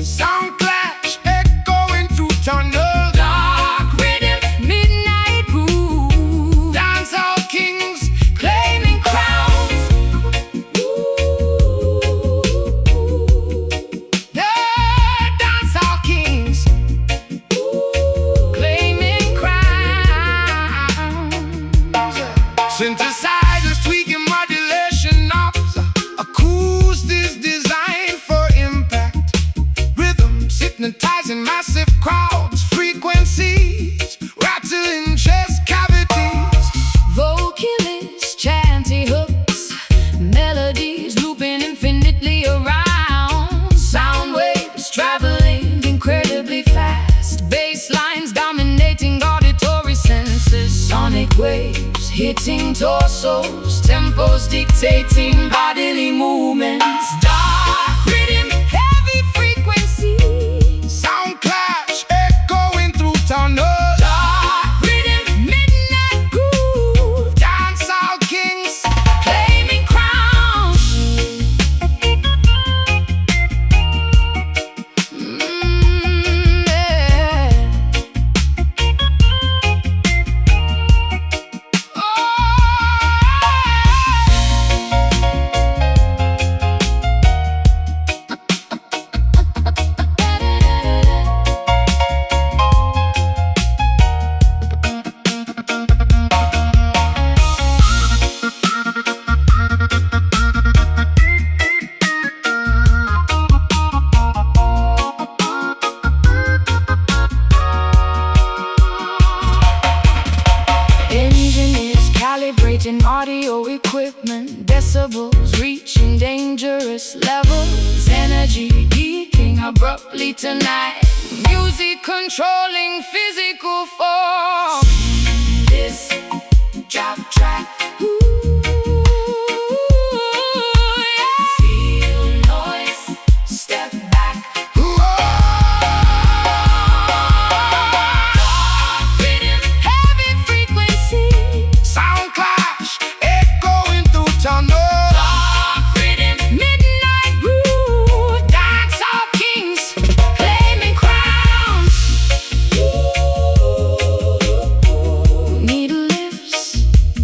S2: sound clash echoing through tunnels,
S1: dark rhythm, midnight groove,
S2: dancehall kings
S1: claiming crowns.
S2: yeah, dancehall kings
S1: Claiming crowns.
S2: synthesizers tweaking modulation knobs, acoustics designed for impact, rhythms hypnotizing massive crowds, frequencies rattling chest cavities,
S1: Vocalists, chanty hooks, melodies looping infinitely around, sound waves traveling incredibly fast, bass lines dominating auditory senses, sonic waves hitting torsos, tempos dictating bodily movements, dark rhythm, heavy frequency,
S2: sound clash echoing through tunnels,
S1: dark rhythm, midnight groove,
S2: dancehall kings
S1: claiming crowns. Yeah. Engineers calibrating audio equipment, decibels reaching dangerous levels, energy peaking abruptly tonight, music controlling physical form. This drop track. Ooh, yeah. Feel noise, step back. Rhythm, heavy frequency,
S2: sound clash echoing through tunnels,
S1: dark rhythm, midnight groove, dancehall kings claiming crowns. Needle lifts,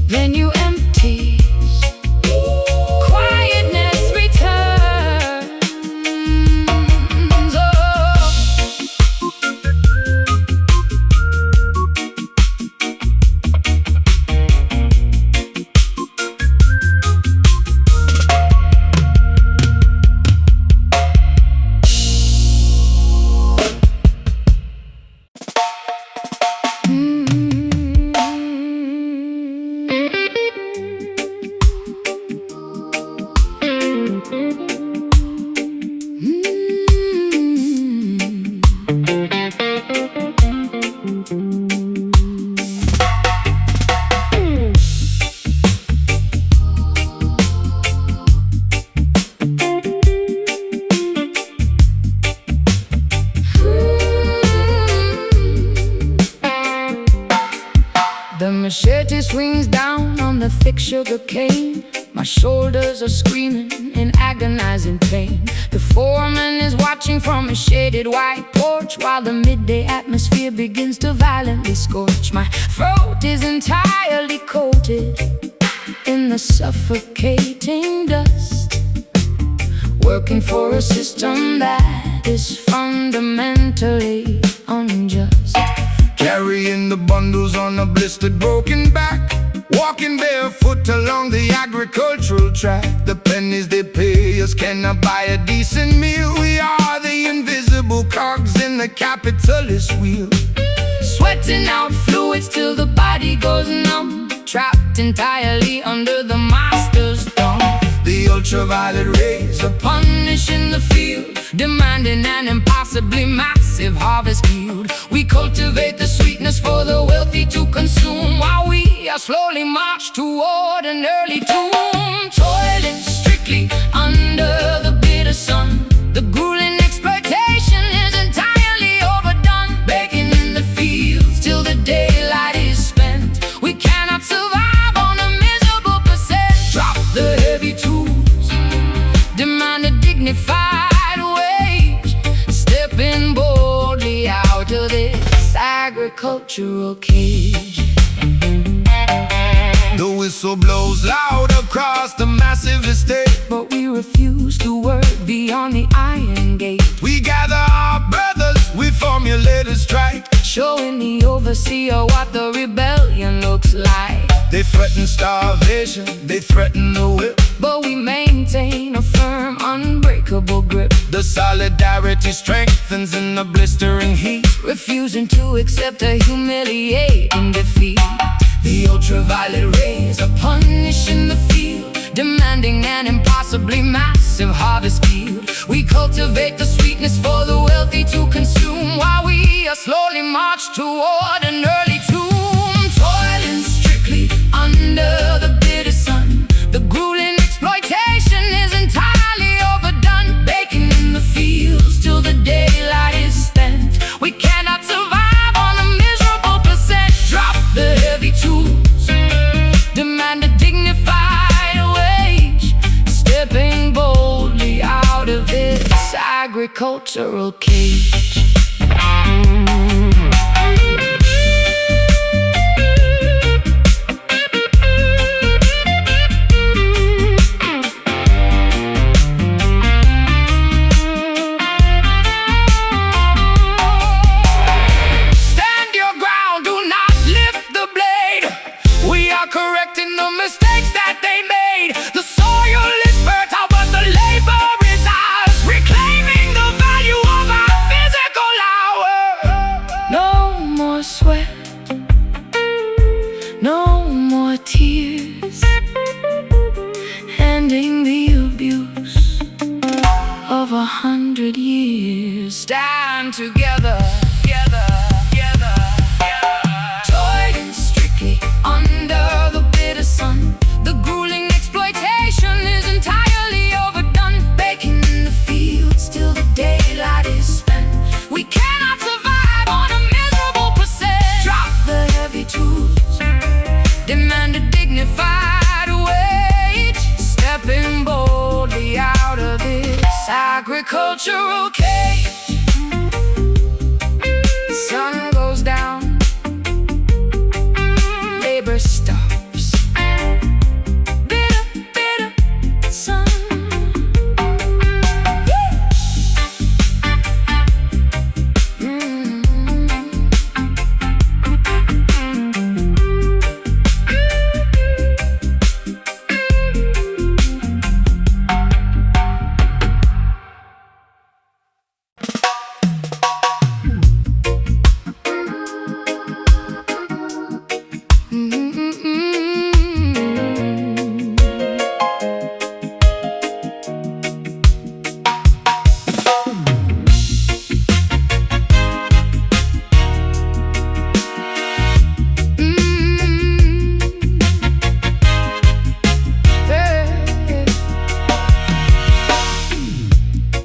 S1: venue empties, quietness returns. The machete swings down on the thick sugar cane. My shoulders are screaming in agonizing pain. The foreman is watching from a shaded white porch, while the midday atmosphere begins to violently scorch. My throat is entirely coated in the suffocating dust, working for a system that is fundamentally unjust.
S2: carrying the bundles on a blistered broken back, walking barefoot along the agricultural track. The pennies they pay us cannot buy a decent meal. We are the invisible cogs in the capitalist wheel,
S1: Sweating out fluids till the body goes numb, trapped entirely under the master's thumb.
S2: the ultraviolet rays are
S1: Punishing the field, demanding an impossibly massive harvest yield. We cultivate the sweetness for the wealthy to consume, while we are slowly march toward an early tomb. Toiling strictly under the bitter sun, the grueling exploitation is entirely overdone. Baking in the fields till the daylight is spent. We cannot survive on a miserable percent. Drop the heavy tools, demand a dignified wage, stepping boldly out of this agricultural cage.
S2: The whistle blows loud across the massive estate,
S1: but we refuse to work beyond the iron gate.
S2: We gather our brothers, we formulate a strike,
S1: showing the overseer what the rebellion looks like.
S2: They threaten starvation, they threaten the whip,
S1: but we maintain a firm, unbreakable grip.
S2: The solidarity strengthens in the blistering heat,
S1: refusing to accept a humiliating defeat.
S2: The ultraviolet rays
S1: are punishing the field, demanding an impossibly massive harvest yield. We cultivate the sweetness for the wealthy to consume, while we are slowly march toward an early tomb. Toiling strictly under the bitter sun, the grueling exploitation is entirely overdone. Baking in the fields till the daylight is spent. We cannot survive on a miserable percent. Drop the heavy tools, demand a dignified wage, stepping boldly out of this agricultural cage.
S2: Correcting the mistakes that they made. The soil is fertile, but the labor is ours, reclaiming the value of our physical hour.
S1: No more sweat, no more tears, ending the abuse of 100 years. Stand together, together, together, together. Toiling strictly under the bitter sun, the grueling exploitation is entirely overdone. Baking in the fields till the daylight is spent. We cannot survive on a miserable percent. Drop the heavy tools, demand a dignified wage, stepping boldly out of this agricultural cage. The sun goes down, labor stops. Bitter, bitter sun.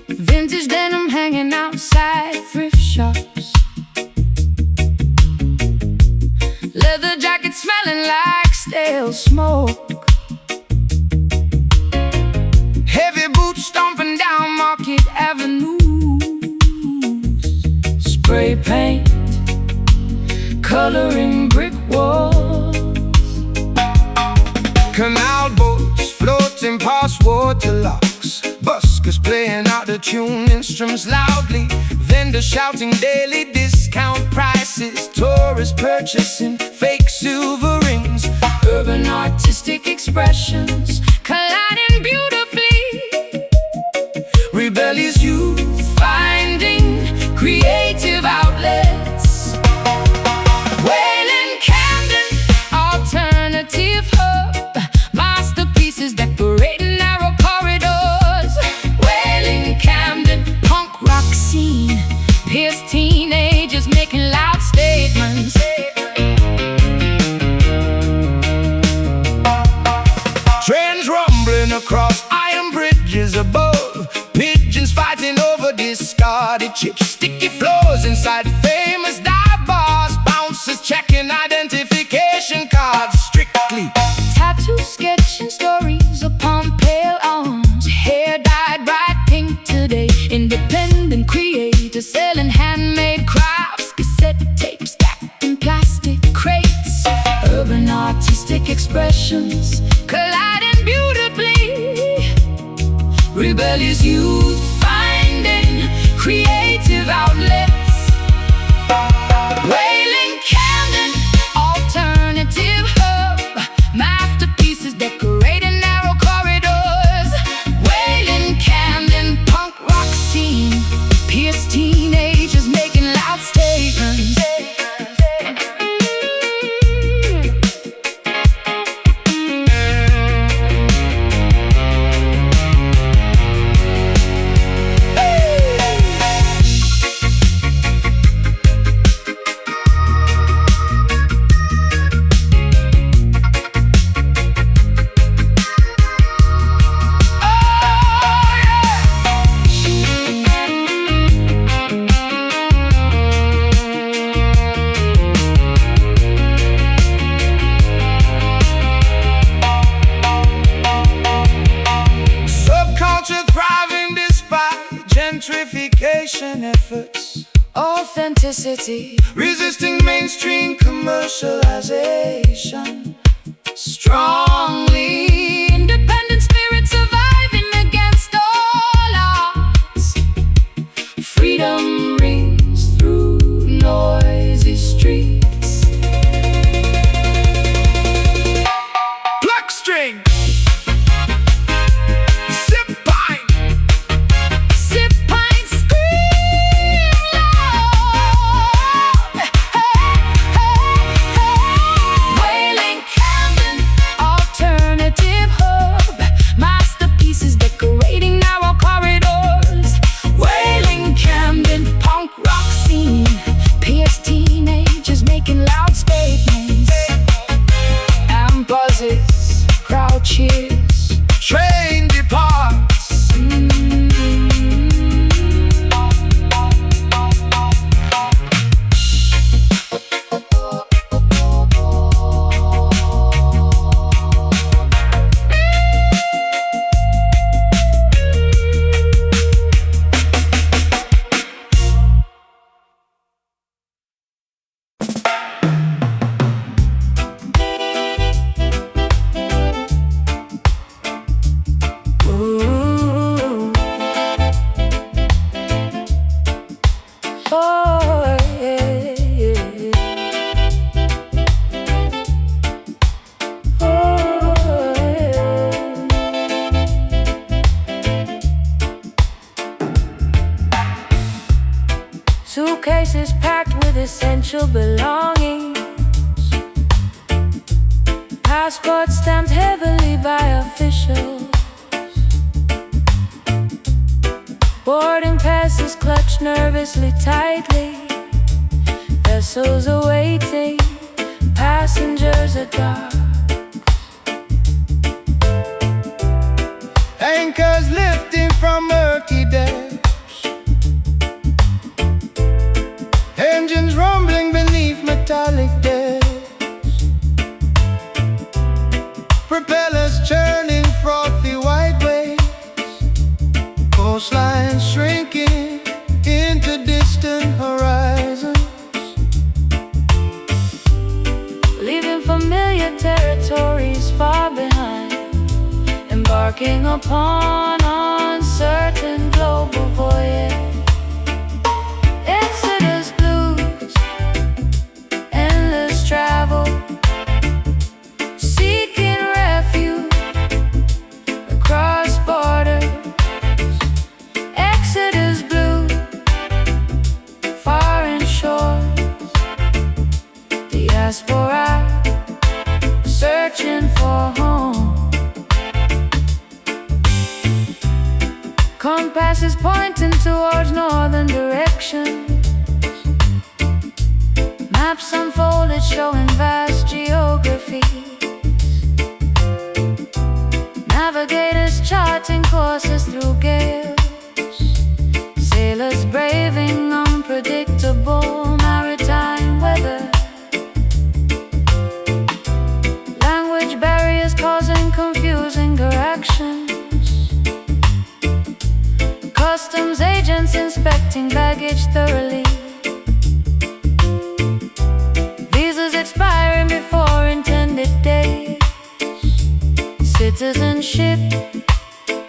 S1: Vintage denim hanging outside thrift shops, leather jackets smelling like stale smoke,
S2: Heavy boots stomping down Market
S1: avenues, spray paint coloring brick walls,
S2: canal boats floating past waterlocks, buskers playing out the tune instruments loudly, vendors shouting daily discount prices, tourists purchasing fake silver rings,
S1: urban artistic expressions colliding beautifully,
S2: rebellious youth
S1: finding creative outlets, Wayland Camden alternative hub, masterpieces decorating narrow corridors, Wayland Camden punk
S2: party chips, sticky flows inside famous dive bars, bouncers checking identification cards strictly.
S1: Tattoo sketching stories upon pale arms, hair dyed bright pink today. Independent creators selling handmade crafts, cassette tapes stacked in plastic crates. Urban artistic expressions colliding beautifully. Rebellious youth finding creative outlets. Wailing Camden, alternative hub, masterpieces decorating narrow corridors. Wailing Camden, punk rock scene, pierced teenagers making loud statements.
S2: Gentrification efforts,
S1: Authenticity,
S2: resisting mainstream commercialization.
S1: strongly independent spirit surviving against all odds. Freedom rings through noisy streets.
S2: Pluck string, sip pine,
S1: Sip pint, scream loud. Hey, hey, hey. Wailing Camden, alternative hub, masterpieces decorating narrow corridors. Wailing Camden, punk rock scene, pierced teenagers making loud statements. And buzzes, crowd cheers.
S2: train departs.
S1: Ooh. Oh, yeah, yeah. Oh, yeah. Suitcases packed with essential belongings, passports stamped heavily by officials. Boarding passes clutched nervously tightly. Vessels awaiting, passengers are dark.
S2: Anchors lifting from murky depths, engines rumbling beneath metallic decks, propellers churning frothy white waves, coastlines shrinking into distant horizons.
S1: Leaving familiar territories far behind, embarking upon uncertain global voyage. Exodus blues, endless travel, seeking refuge across borders. Exodus blues, foreign shores, diaspora searching for home. Compasses pointing towards northern directions, maps unfolded showing vast geography. Navigators charting courses through gales, sailors brave inspections, customs agents inspecting baggage thoroughly, visas expiring before intended dates, citizenship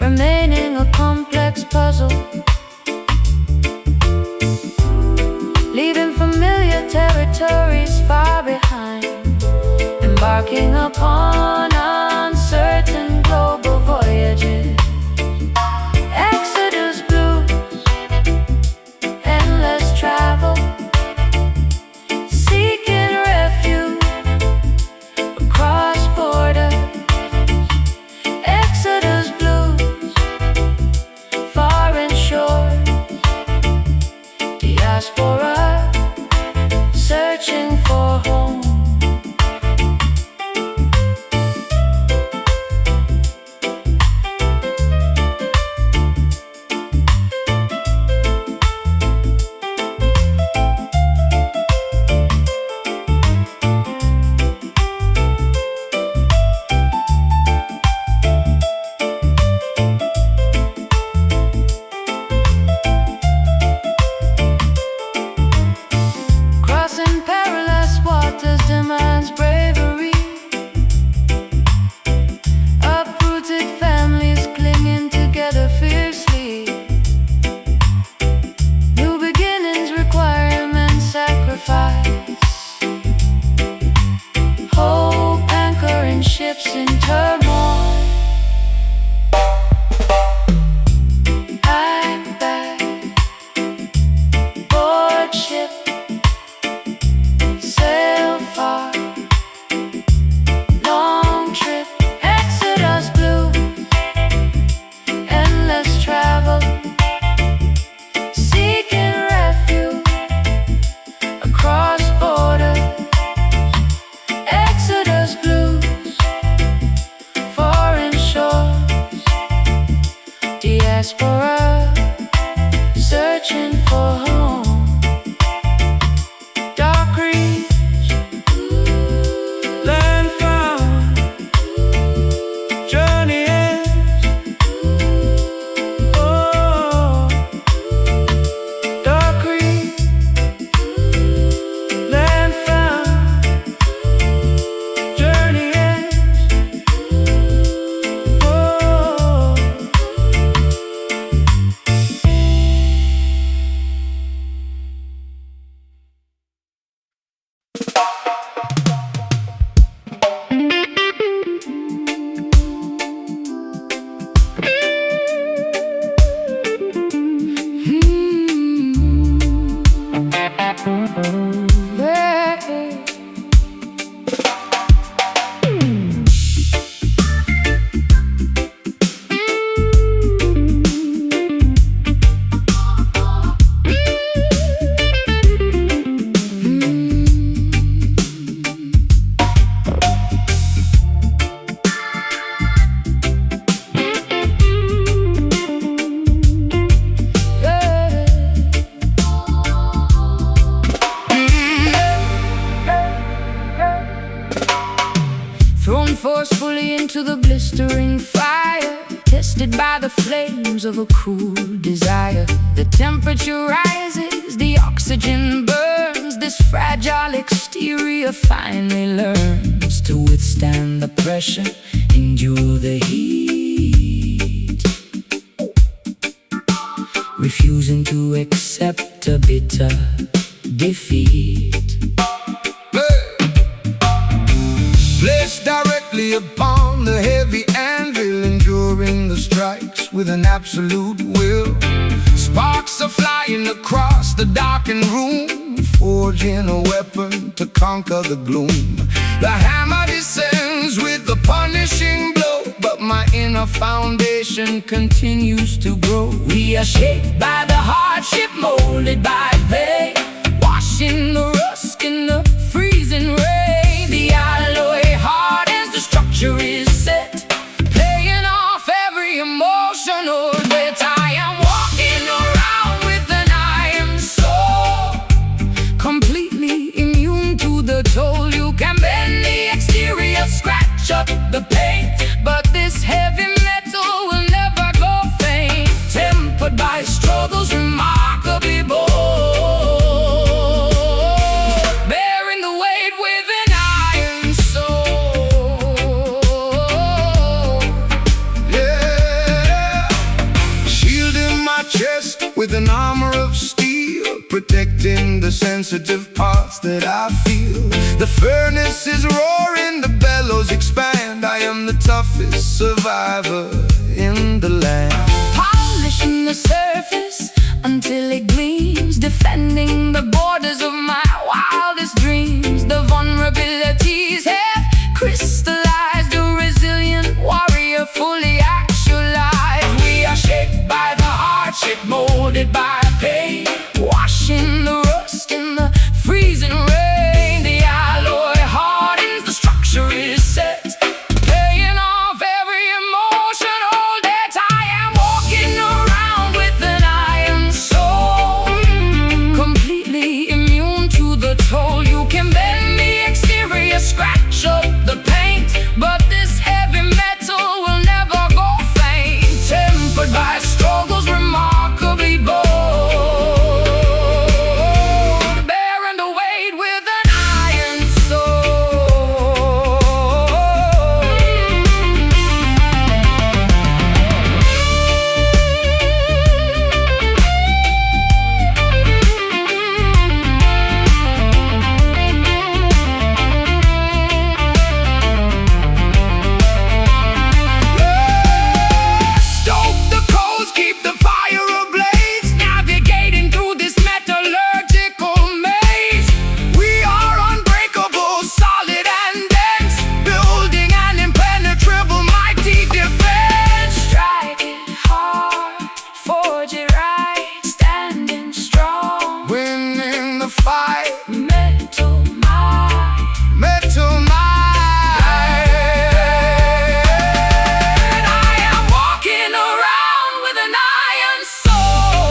S1: remaining a complex puzzle, leaving familiar territories far behind, embarking upon uncertain global voyages. Exodus blues, endless travel, seeking refuge across borders. Exodus blues, foreign shores, diaspora searching for home. Crossing perilous waters demands bravery. Uprooted families clinging together fiercely. New beginnings require immense sacrifice. Hope anchoring ships in turmoil. Pack back, board ship, sail far, long trip. Exodus blues, endless travel, seeking refuge across borders. Exodus blues, foreign shores, diaspora searching for home. Dark reach, land found, journey ends. Oh, dark reach, land found, journey ends. Oh. Thrown forcefully into the blistering fire, tested by the flames of a cruel desire. The temperature rises, the oxygen burns. This fragile exterior finally learns to withstand the pressure, endure the heat, refusing to accept a bitter defeat.
S2: Placed directly upon the heavy anvil, enduring the strikes with an absolute will. Sparks are flying across the darkened room, forging a weapon to conquer the gloom. The hammer descends with a punishing blow, but my inner foundation continues to grow. We are shaped by the hardship, molded by pain, washing the rust in the freezing rain. The alloy hardens, the structure is set, playing off every emotional bit. I am walking around with an iron soul, completely immune to the toll. You can bend the exterior, scratch up the paint, but this heavy metal with an armor of steel, protecting the sensitive parts that I feel. The furnace is roaring, the bellows expand. I am the toughest survivor in the land.
S1: Polishing the surface until it gleams, defending the borders of my wildest dreams. The vulnerabilities have crystallized, a resilient warrior fully actualized. We are shaped by the hardship, molded by pain, washing the rust in the freezing rain. The alloy hardens, the structure is set, paying off every emotional debt. I am walking around with an iron soul, completely immune to the toll. You can bend the exterior, scratch up the paint, but this heavy metal will never go faint. Tempered by struggles remarkably bold, bearing the weight with an iron soul. Stoke the coals, keep the fire ablaze, navigating through this metallurgical maze. We are unbreakable, solid and dense, building an impenetrable, mighty defense. Strike it hard, forge it right, standing strong,
S2: Winning the fight,
S1: metal mind.
S2: metal mind.
S1: I am walking around with an iron soul,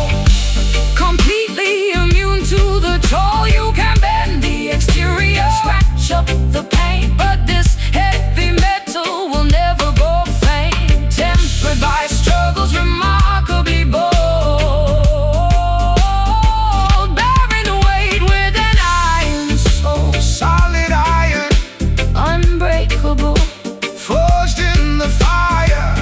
S1: completely immune to the toll. You can bend the exterior, scratch up the paint, but this heavy metal will never go faint. Tempered by struggles remarkably bold, bearing the weight with an iron soul.
S2: Solid iron,
S1: Unbreakable,
S2: forged in the fire.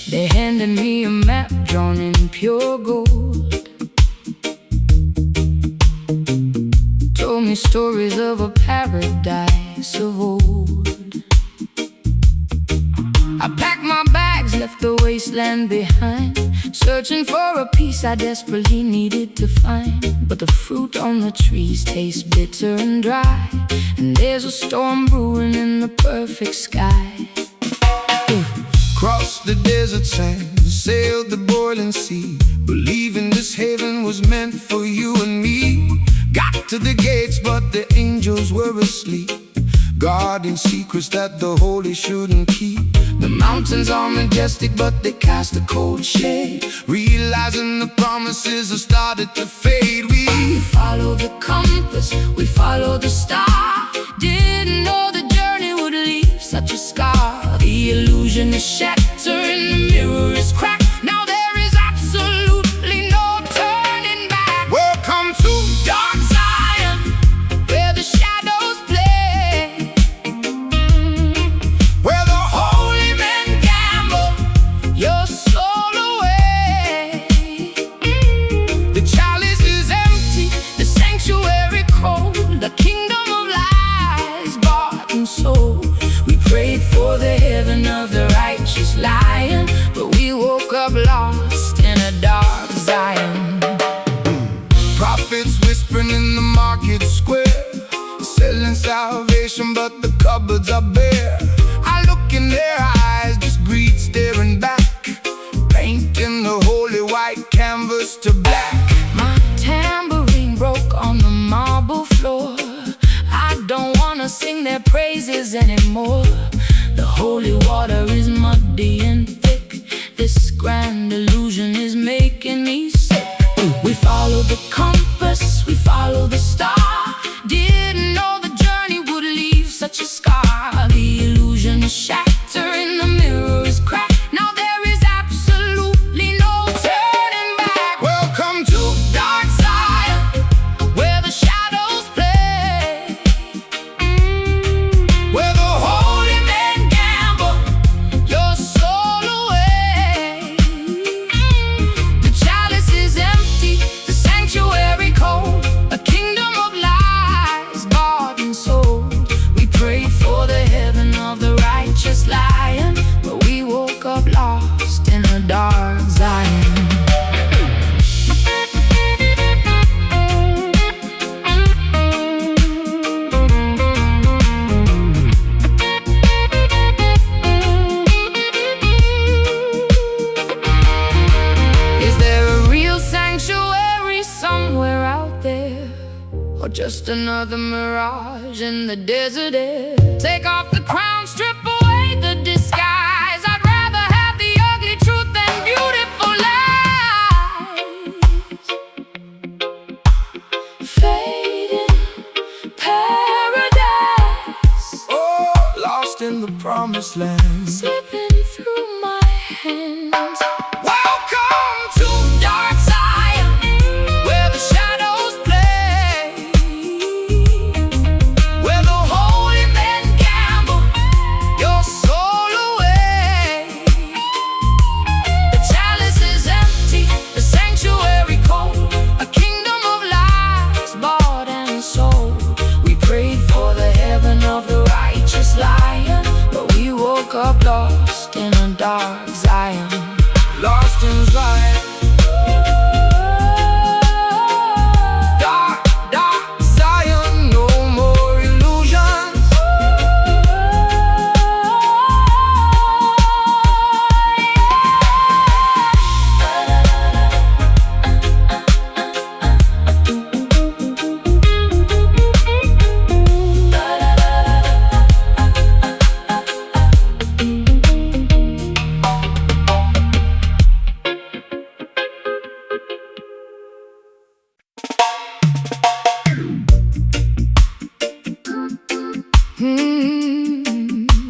S1: They handed me a map drawn in pure gold, told me stories of a paradise of old. I packed my bags, left the wasteland behind, searching for a piece I desperately needed to find. But the fruit on the trees tastes bitter and dry, and there's a storm brewing in the perfect sky.
S2: Crossed the desert sand, sailed the boiling sea, believing this haven was meant for you and me. Got to the gates, but the angels were asleep, guarding secrets that the holy shouldn't keep. The mountains are majestic, but they cast a cold shade, realizing the promises have started to fade.
S1: We follow the compass, we follow the star, didn't know the journey would leave such a scar. The illusion is shattered, the mirror is cracked. Now there is absolutely no turning back.
S2: Welcome to
S1: Dark Zion, where the shadows play,
S2: where the holy men
S1: gamble your soul away.
S2: the chalice is empty,
S1: The sanctuary cold, the kingdom of lies bought and sold. We prayed for the heaven of the righteous lion, but we woke up
S2: canvas to black.
S1: My tambourine broke on the marble floor. I don't wanna sing their praises anymore. The holy water is muddy and thick. This grand illusion is making me sick. We follow the compass, we follow the star. Didn't know the journey would leave such a scar. The illusion is shattering, the mirror is cracked. Now there is absolutely no turning back.
S2: Welcome to
S1: Dark side, where the shadows play,
S2: where the
S1: holy men gamble your soul away. The chalice is empty, the sanctuary cold, a kingdom of lies bought and sold. We prayed for the heaven of the righteous lion, but we woke up lost in a dark Zion. Is there a real sanctuary somewhere out there, or just another mirage in the desert air? Take off the crown, strip away the disguise. I'd rather have the ugly truth than beautiful lies. Fading paradise,
S2: oh, lost in the promised land.
S1: slipping through my hands.
S2: Welcome to
S1: Dark side, where the shadows play,
S2: where the
S1: holy men gamble your soul away. The chalice is empty, the sanctuary cold, a kingdom of lies bought and sold. We prayed for the heaven of the righteous lion, but we woke up lost in a dark Zion.
S2: lost in Zion. Dark, dark Zion, no more illusions.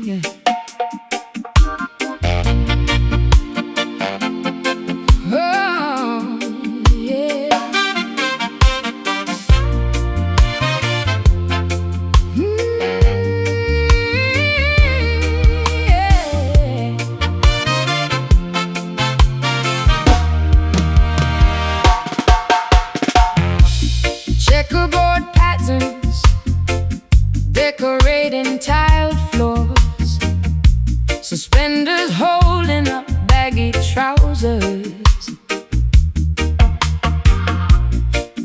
S1: Yeah. Oh, yeah. Yeah. Checkerboard patterns decorating tiled floors, suspenders holding up baggy trousers,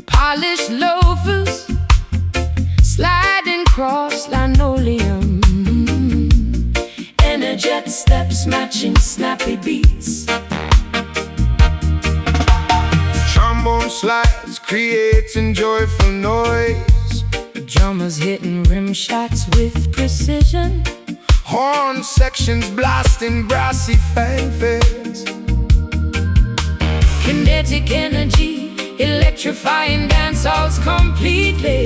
S1: polished loafers sliding cross linoleum, energetic steps matching snappy beats.
S2: Trombone slides creating joyful noise.
S1: Drummers hitting rim shots with precision,
S2: Horn sections blasting brassy fanfares.
S1: kinetic energy electrifying dance halls completely.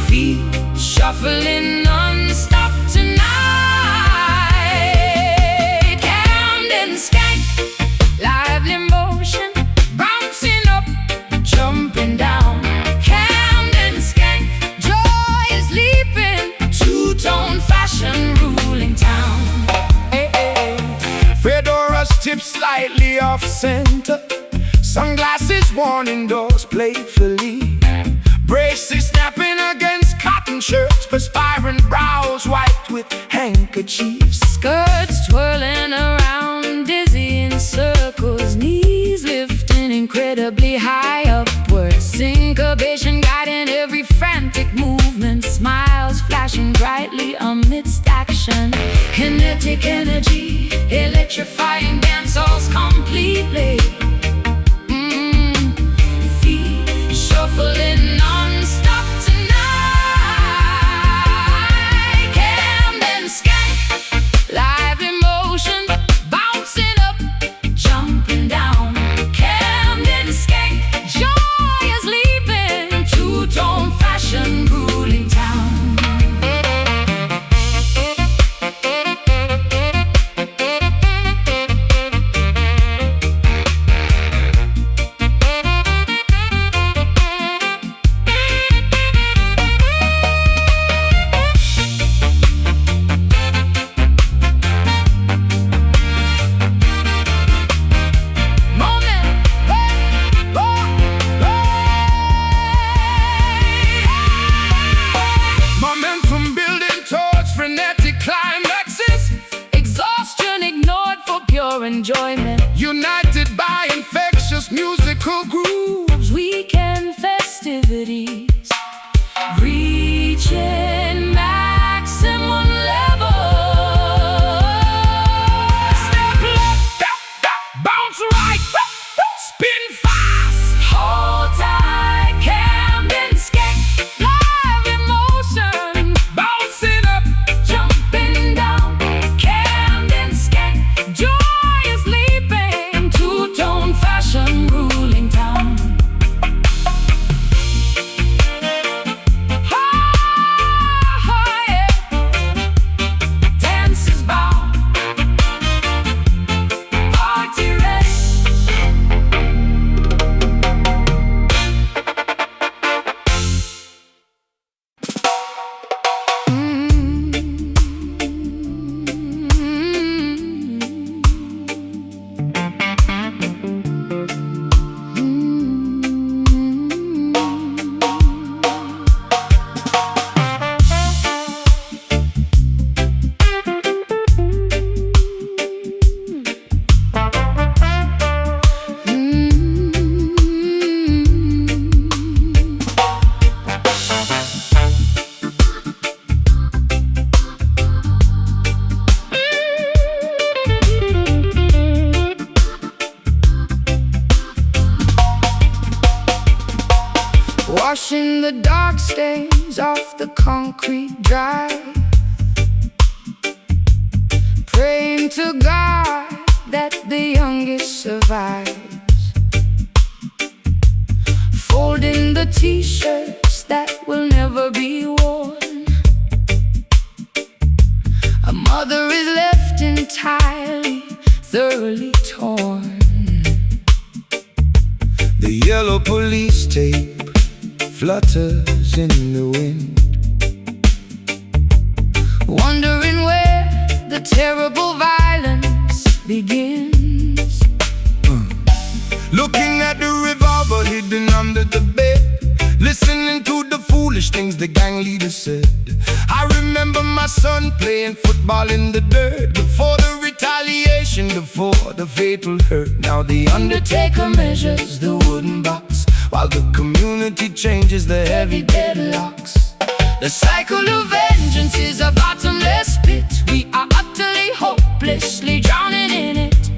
S1: Feet shuffling non-stop tonight. Camden skank, lively motion, bouncing up, jumping down. Camden skank, joy is leaping, two-tone fashion ruling town. Hey, hey.
S2: Fedoras tip slightly off center. Sunglasses worn indoors playfully. Braces snapping against cotton shirts. Perspiring brows wiped with handkerchiefs.
S1: Skirts twirling around, dizzy in circles, knees lifting incredibly high upwards. Syncopation guiding every frantic movement, smiles flashing brightly amidst action. Kinetic energy electrifying dance halls completely.
S2: right, spin fast.
S3: Hold tight, Camden skate.
S1: Live emotion,
S2: Bouncing up,
S3: Jumping down, Camden skate.
S1: joy is leaping, two-tone fashion ruling town.
S3: Dancers bow, party ready.
S1: Washing the dark stains off the concrete drive, praying to God that the youngest survives, folding the t-shirts that will never be worn. A mother is left entirely, thoroughly torn.
S2: the yellow police tape flutters in the wind.
S1: Wondering where the terrible violence begins.
S2: Looking at the revolver hidden under the bed, listening to the foolish things the gang leader said. I remember my son playing football in the dirt, before the retaliation, before the fatal hurt. Now the undertaker measures the wooden box, while the community changes the heavy deadlocks.
S1: The cycle of vengeance is a bottomless pit. We are utterly hopelessly drowning in it.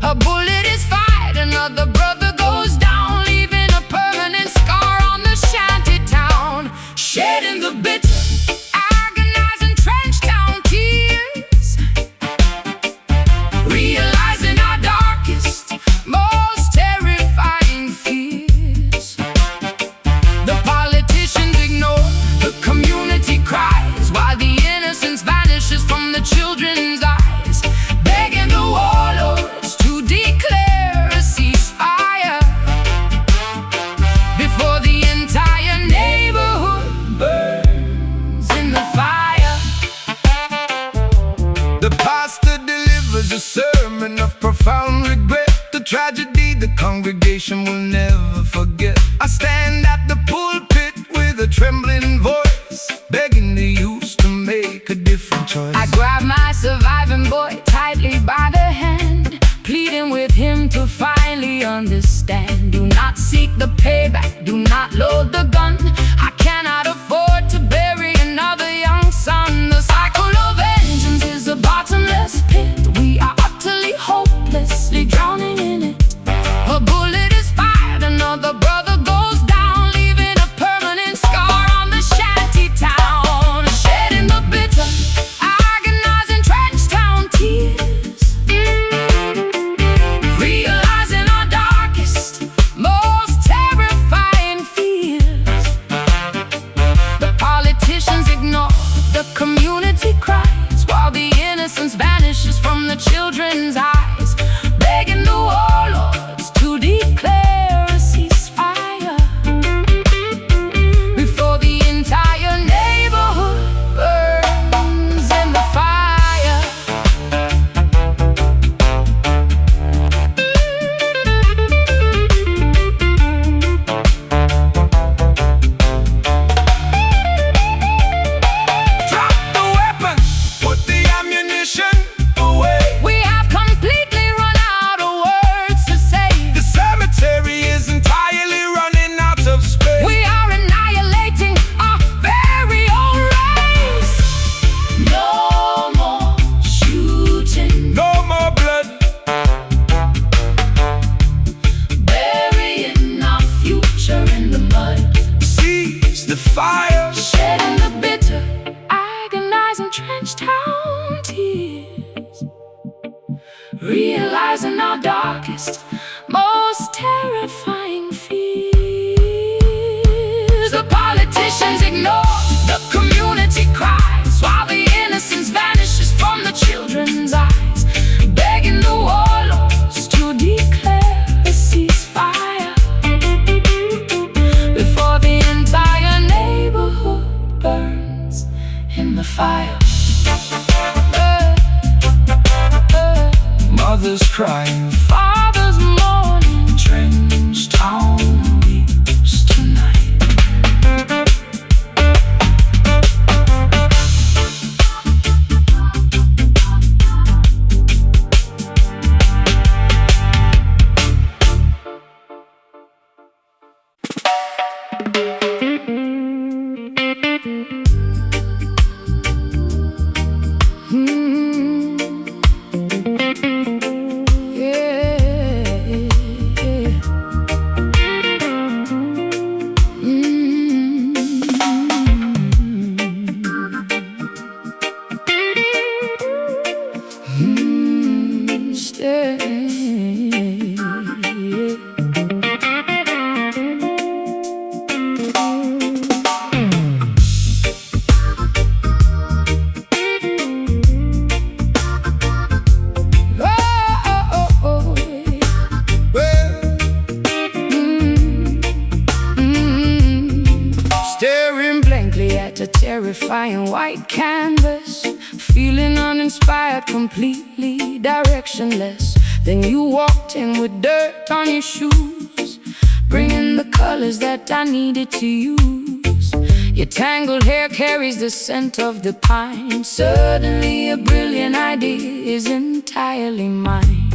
S1: A bullet is fired, another brother goes down, leaving a permanent scar on the shanty town. Shedding the bitter, agonizing trench town tears, realizing our darkest, most terrifying fears. The politicians ignore, the community cries, while the innocence vanishes from the children's eyes, begging the warlords to declare a ceasefire before the entire neighborhood burns in the fire.
S2: The pastor delivers a sermon of profound regret, the tragedy the congregation will never forget. I stand at the pulpit with a trembling voice, begging the youth to make a different choice.
S1: I grab my surviving boy tightly by the hand, pleading with him to finally understand. Do not seek the payback, do not load the gun. I cannot afford to bury another young son. The cycle of vengeance is a bottomless pit. We are utterly hopelessly drowning in it. A bullet is fired, another brother goes down, leaving a permanent scar on the shanty town. Shedding the bitter, agonizing trench town tears, realizing our darkest, most terrifying fears. darkest, most terrifying fears. The politicians ignore the community cries, while the innocence vanishes from the children's eyes, begging the warlords to declare a ceasefire before the entire neighborhood burns in the fire. Mothers crying, fathers mourning, Trench Town weeps tonight.
S2: Staring blankly at a terrifying white canvas, feeling uninspired, completely directionless. Then you walked in with dirt on your shoes, bringing the colors that I needed to use. Your tangled hair carries the scent of the pine. Suddenly a brilliant idea is entirely mine.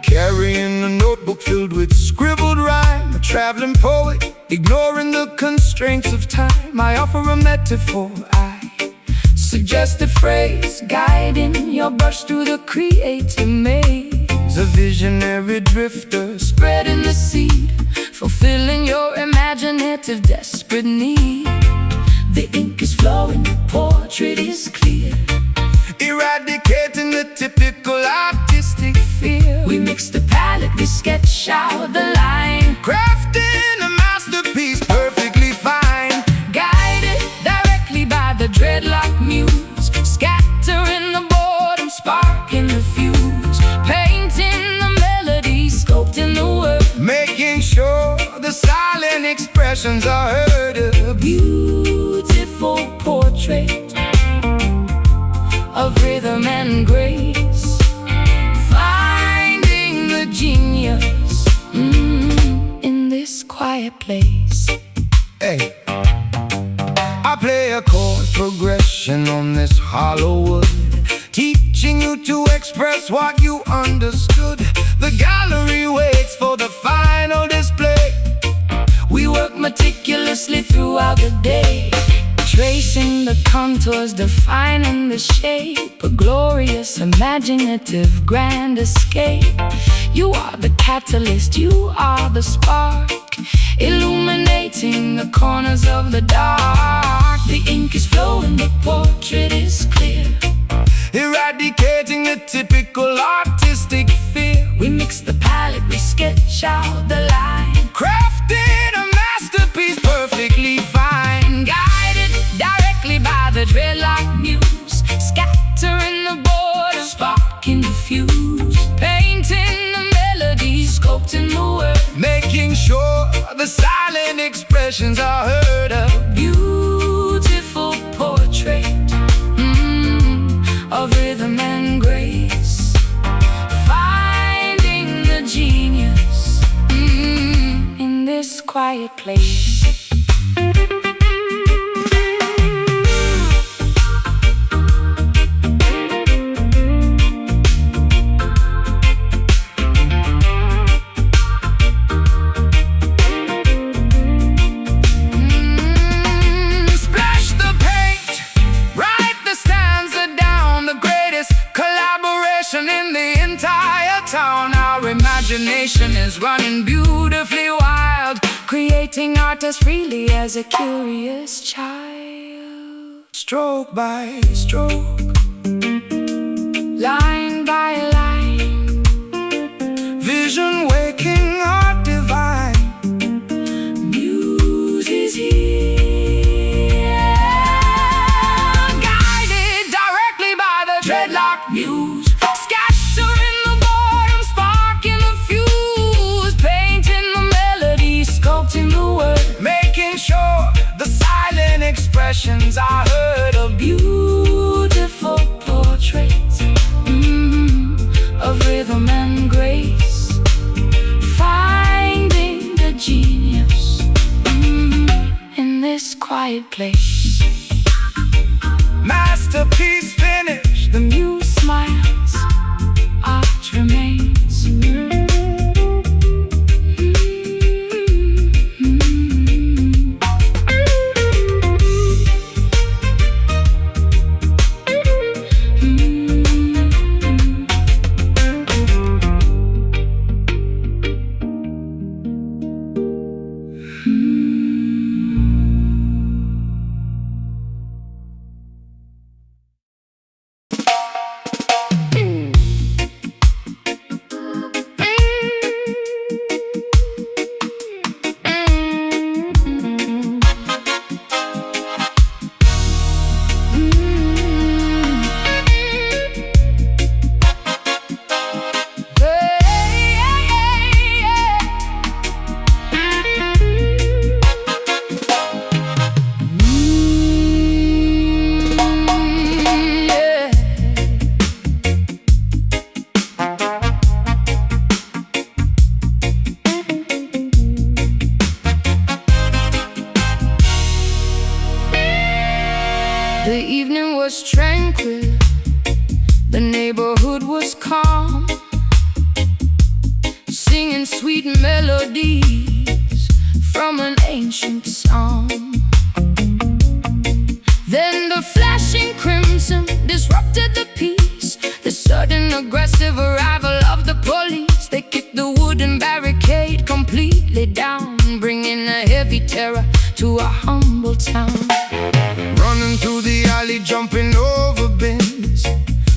S2: Carrying a notebook filled with scribbled rhyme, a traveling poet, ignoring the constraints of time. I offer a metaphor, I suggest a phrase, guiding your brush through the creative maze. A visionary drifter, spreading the seed, fulfilling your imaginative desperate need. The ink is flowing, the portrait is clear, eradicating the typical artistic fear. We mix the palette, we sketch out the line, crafting a masterpiece perfectly fine. Guided directly by the dreadlock muse, scattering the boredom, sparking the fuse, painting the melody, sculpting the word, making sure the silent expressions are heard. A beautiful portrait of rhythm and grace, finding the genius in this quiet place. Hey, I play a chord progression on this hollow wood, teaching you to express what you understood. The gallery waits for the final display. We work meticulously throughout the day, tracing the contours, defining the shape, a glorious, imaginative, grand escape. You are the catalyst, you are the spark, illuminating the corners of the dark. The ink is flowing, the portrait is clear, eradicating the typical artistic fear. We mix the palette, we sketch out the line, crafting a masterpiece perfectly fine. Guided directly by the dreadlock muse, scattering the border, sparking the fuse, painting the melody, sculpting the word, making sure the silent expressions are heard. A beautiful portrait of rhythm and grace, finding the genius in this quiet place. In the entire town, our imagination is running beautifully wild, creating art as freely as a curious child. Stroke by stroke, line by
S1: vibrations I heard a beautiful portrait of rhythm and grace, finding the genius in this quiet place. Masterpiece finished, the muse smiles, art remains. The evening was tranquil, the neighborhood was calm, singing sweet melodies from an ancient song. Then the flashing crimson disrupted the peace, the sudden aggressive arrival of the police. They kicked the wooden barricade completely down, bringing a heavy terror to a humble town.
S2: Running through the alley, jumping over bins,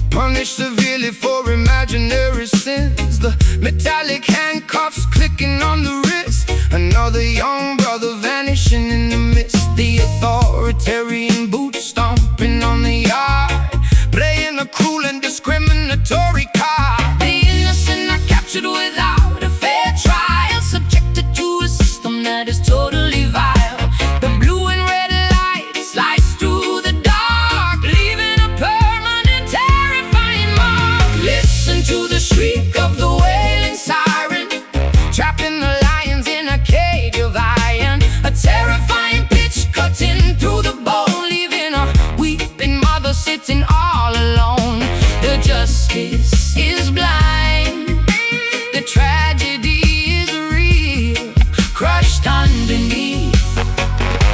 S2: punished severely for imaginary sins. The metallic handcuffs clicking on the wrist, another young brother vanishing in the mist. The authoritarian boots stomping on the yard, playing a cruel and discriminatory card.
S1: The innocent are captured without a fair trial, subjected to a system that is totally vile. The blue and red lights slice through the dark, leaving a permanent terrifying mark. Listen to the shriek of the wailing siren, trapping the lions in a cage of iron. A terrifying pitch cutting through the bone, leaving a weeping mother sitting all alone. The justice is blind, the tragedy is real, crushed underneath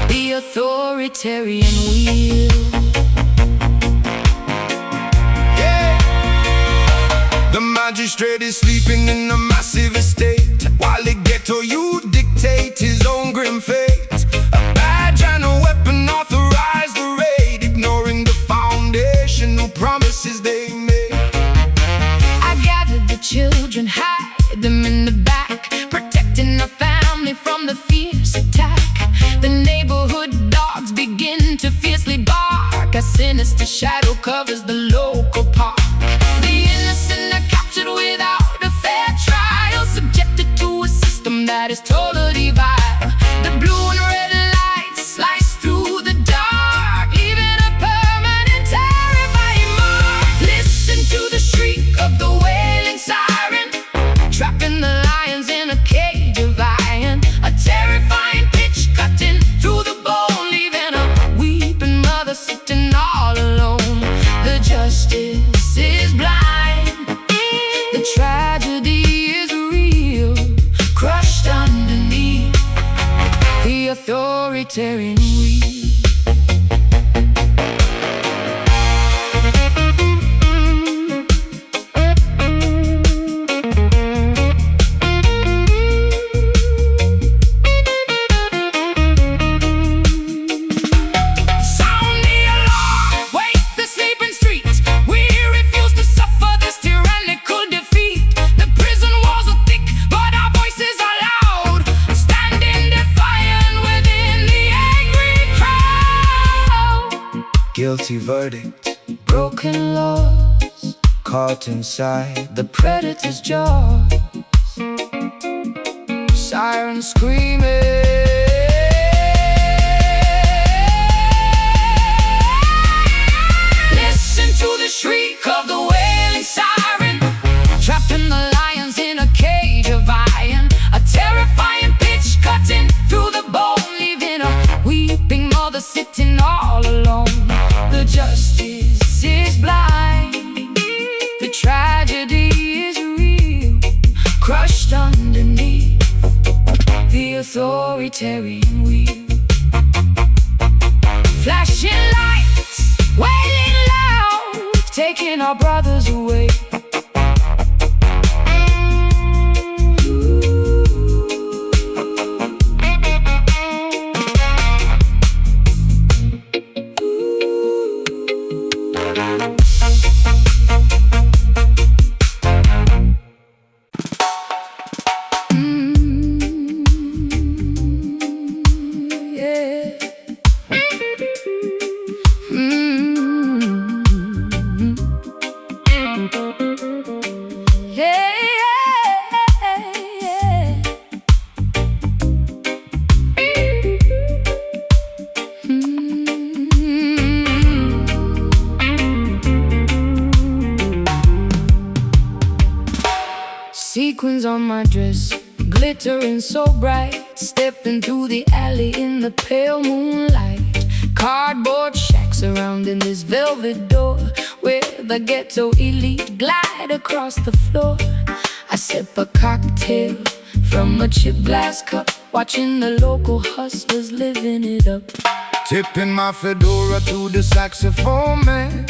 S1: the authoritarian wheel.
S2: The magistrate is sleeping in a massive estate, while the ghetto youth dictate his own grim fate. A badge and a weapon authorize the raid, ignoring the foundational promises they made.
S1: I gathered the children, hide them in the back, protecting the family from the fierce attack. The neighborhood dogs begin to fiercely bark, a sinister shadow covers the local park. The innocent are captured without a fair trial, subjected to a system that is totally vile. The blue and red lights slice through the dark, leaving a permanent terrifying mark. Listen to the shriek of the wailing siren, trapping the lions in a cage of iron. A terrifying pitch cutting through the bone, leaving a weeping mother sitting all alone. The justice is blind, the tragedy is real, crushed underneath the authoritarian wheel. Sound the alarm, wake the sleeping streets. We refuse to suffer this tyrannical defeat. The prison walls are thick, but our voices are loud, standing defiant within the angry crowd.
S2: Guilty verdict,
S1: Broken laws
S2: caught inside
S1: the predator's jaws, sirens screaming, authoritarian wheel. Flashing lights, wailing loud, taking our brothers away. Sequins on my dress, glittering so bright, stepping through the alley in the pale moonlight. Cardboard shacks surrounding this velvet door, where the ghetto elite glide across the floor. I sip a cocktail from a chip glass cup, watching the local hustlers living it up.
S2: Tipping my fedora to the saxophone man,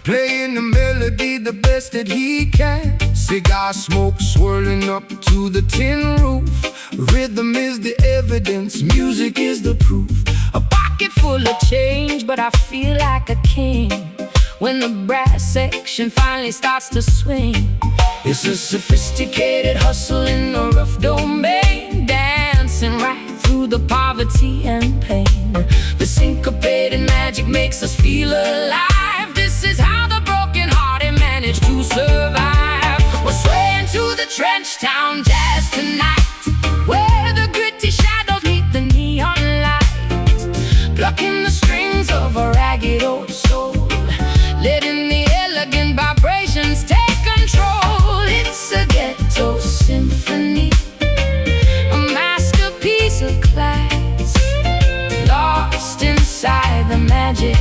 S2: playing the melody the best that he can. Cigar smoke swirling up to the tin roof. Rhythm is the evidence, music is the proof.
S1: A pocket full of change, but I feel like a king when the brass section finally starts to swing.
S2: It's a
S1: Sophisticated hustle in a rough domain, dancing right through the poverty and pain. The syncopated magic makes us feel alive. This is how the broken-hearted manage to survive. We're swaying to the trench town jazz tonight, where the gritty shadows meet the neon light, plucking the strings of a ragged old soul, letting the elegant vibrations take control. It's a ghetto symphony, a masterpiece of class, lost inside the magic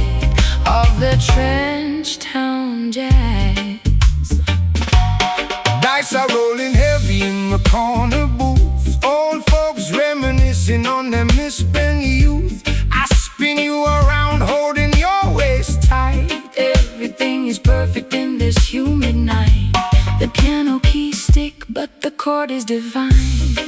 S1: of the trench town jazz.
S2: Dice are rolling heavy in the corner booth, old folks reminiscing on their misspent youth. I spin you around holding your waist tight.
S1: Everything is perfect in this humid night. The piano keys stick, but the chord is divine,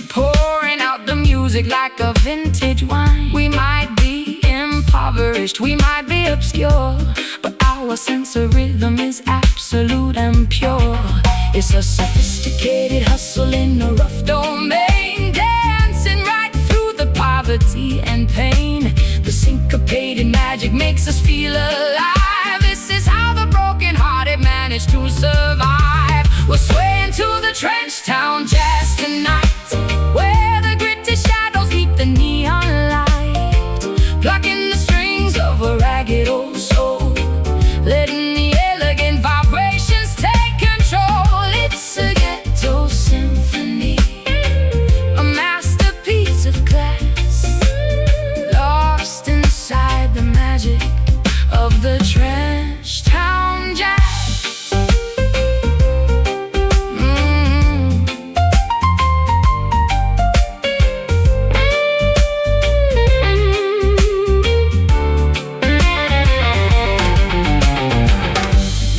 S1: pouring out the music like a vintage wine. We might be impoverished, we might be obscure, but our sense of rhythm is absolute and pure. It's a sophisticated hustle in a rough domain, dancing right through the poverty and pain. The syncopated magic makes us feel alive. This is how the broken-hearted manage to survive. We're swaying to the trench town jazz tonight, where the gritty shadows meet the neon light, plucking the strings of a ragged old soul, letting the elegant vibrations take control. It's a ghetto symphony, a masterpiece of class, lost inside the magic of the trench town jazz.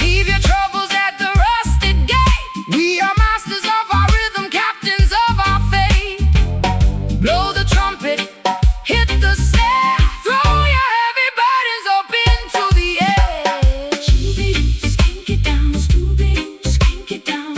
S1: Leave your troubles at the rusted gate. We are masters of our rhythm, captains of our fate. Blow the trumpet, hit the snare, throw your heavy burdens up into the air. Skank it down, skank it down, skank it down,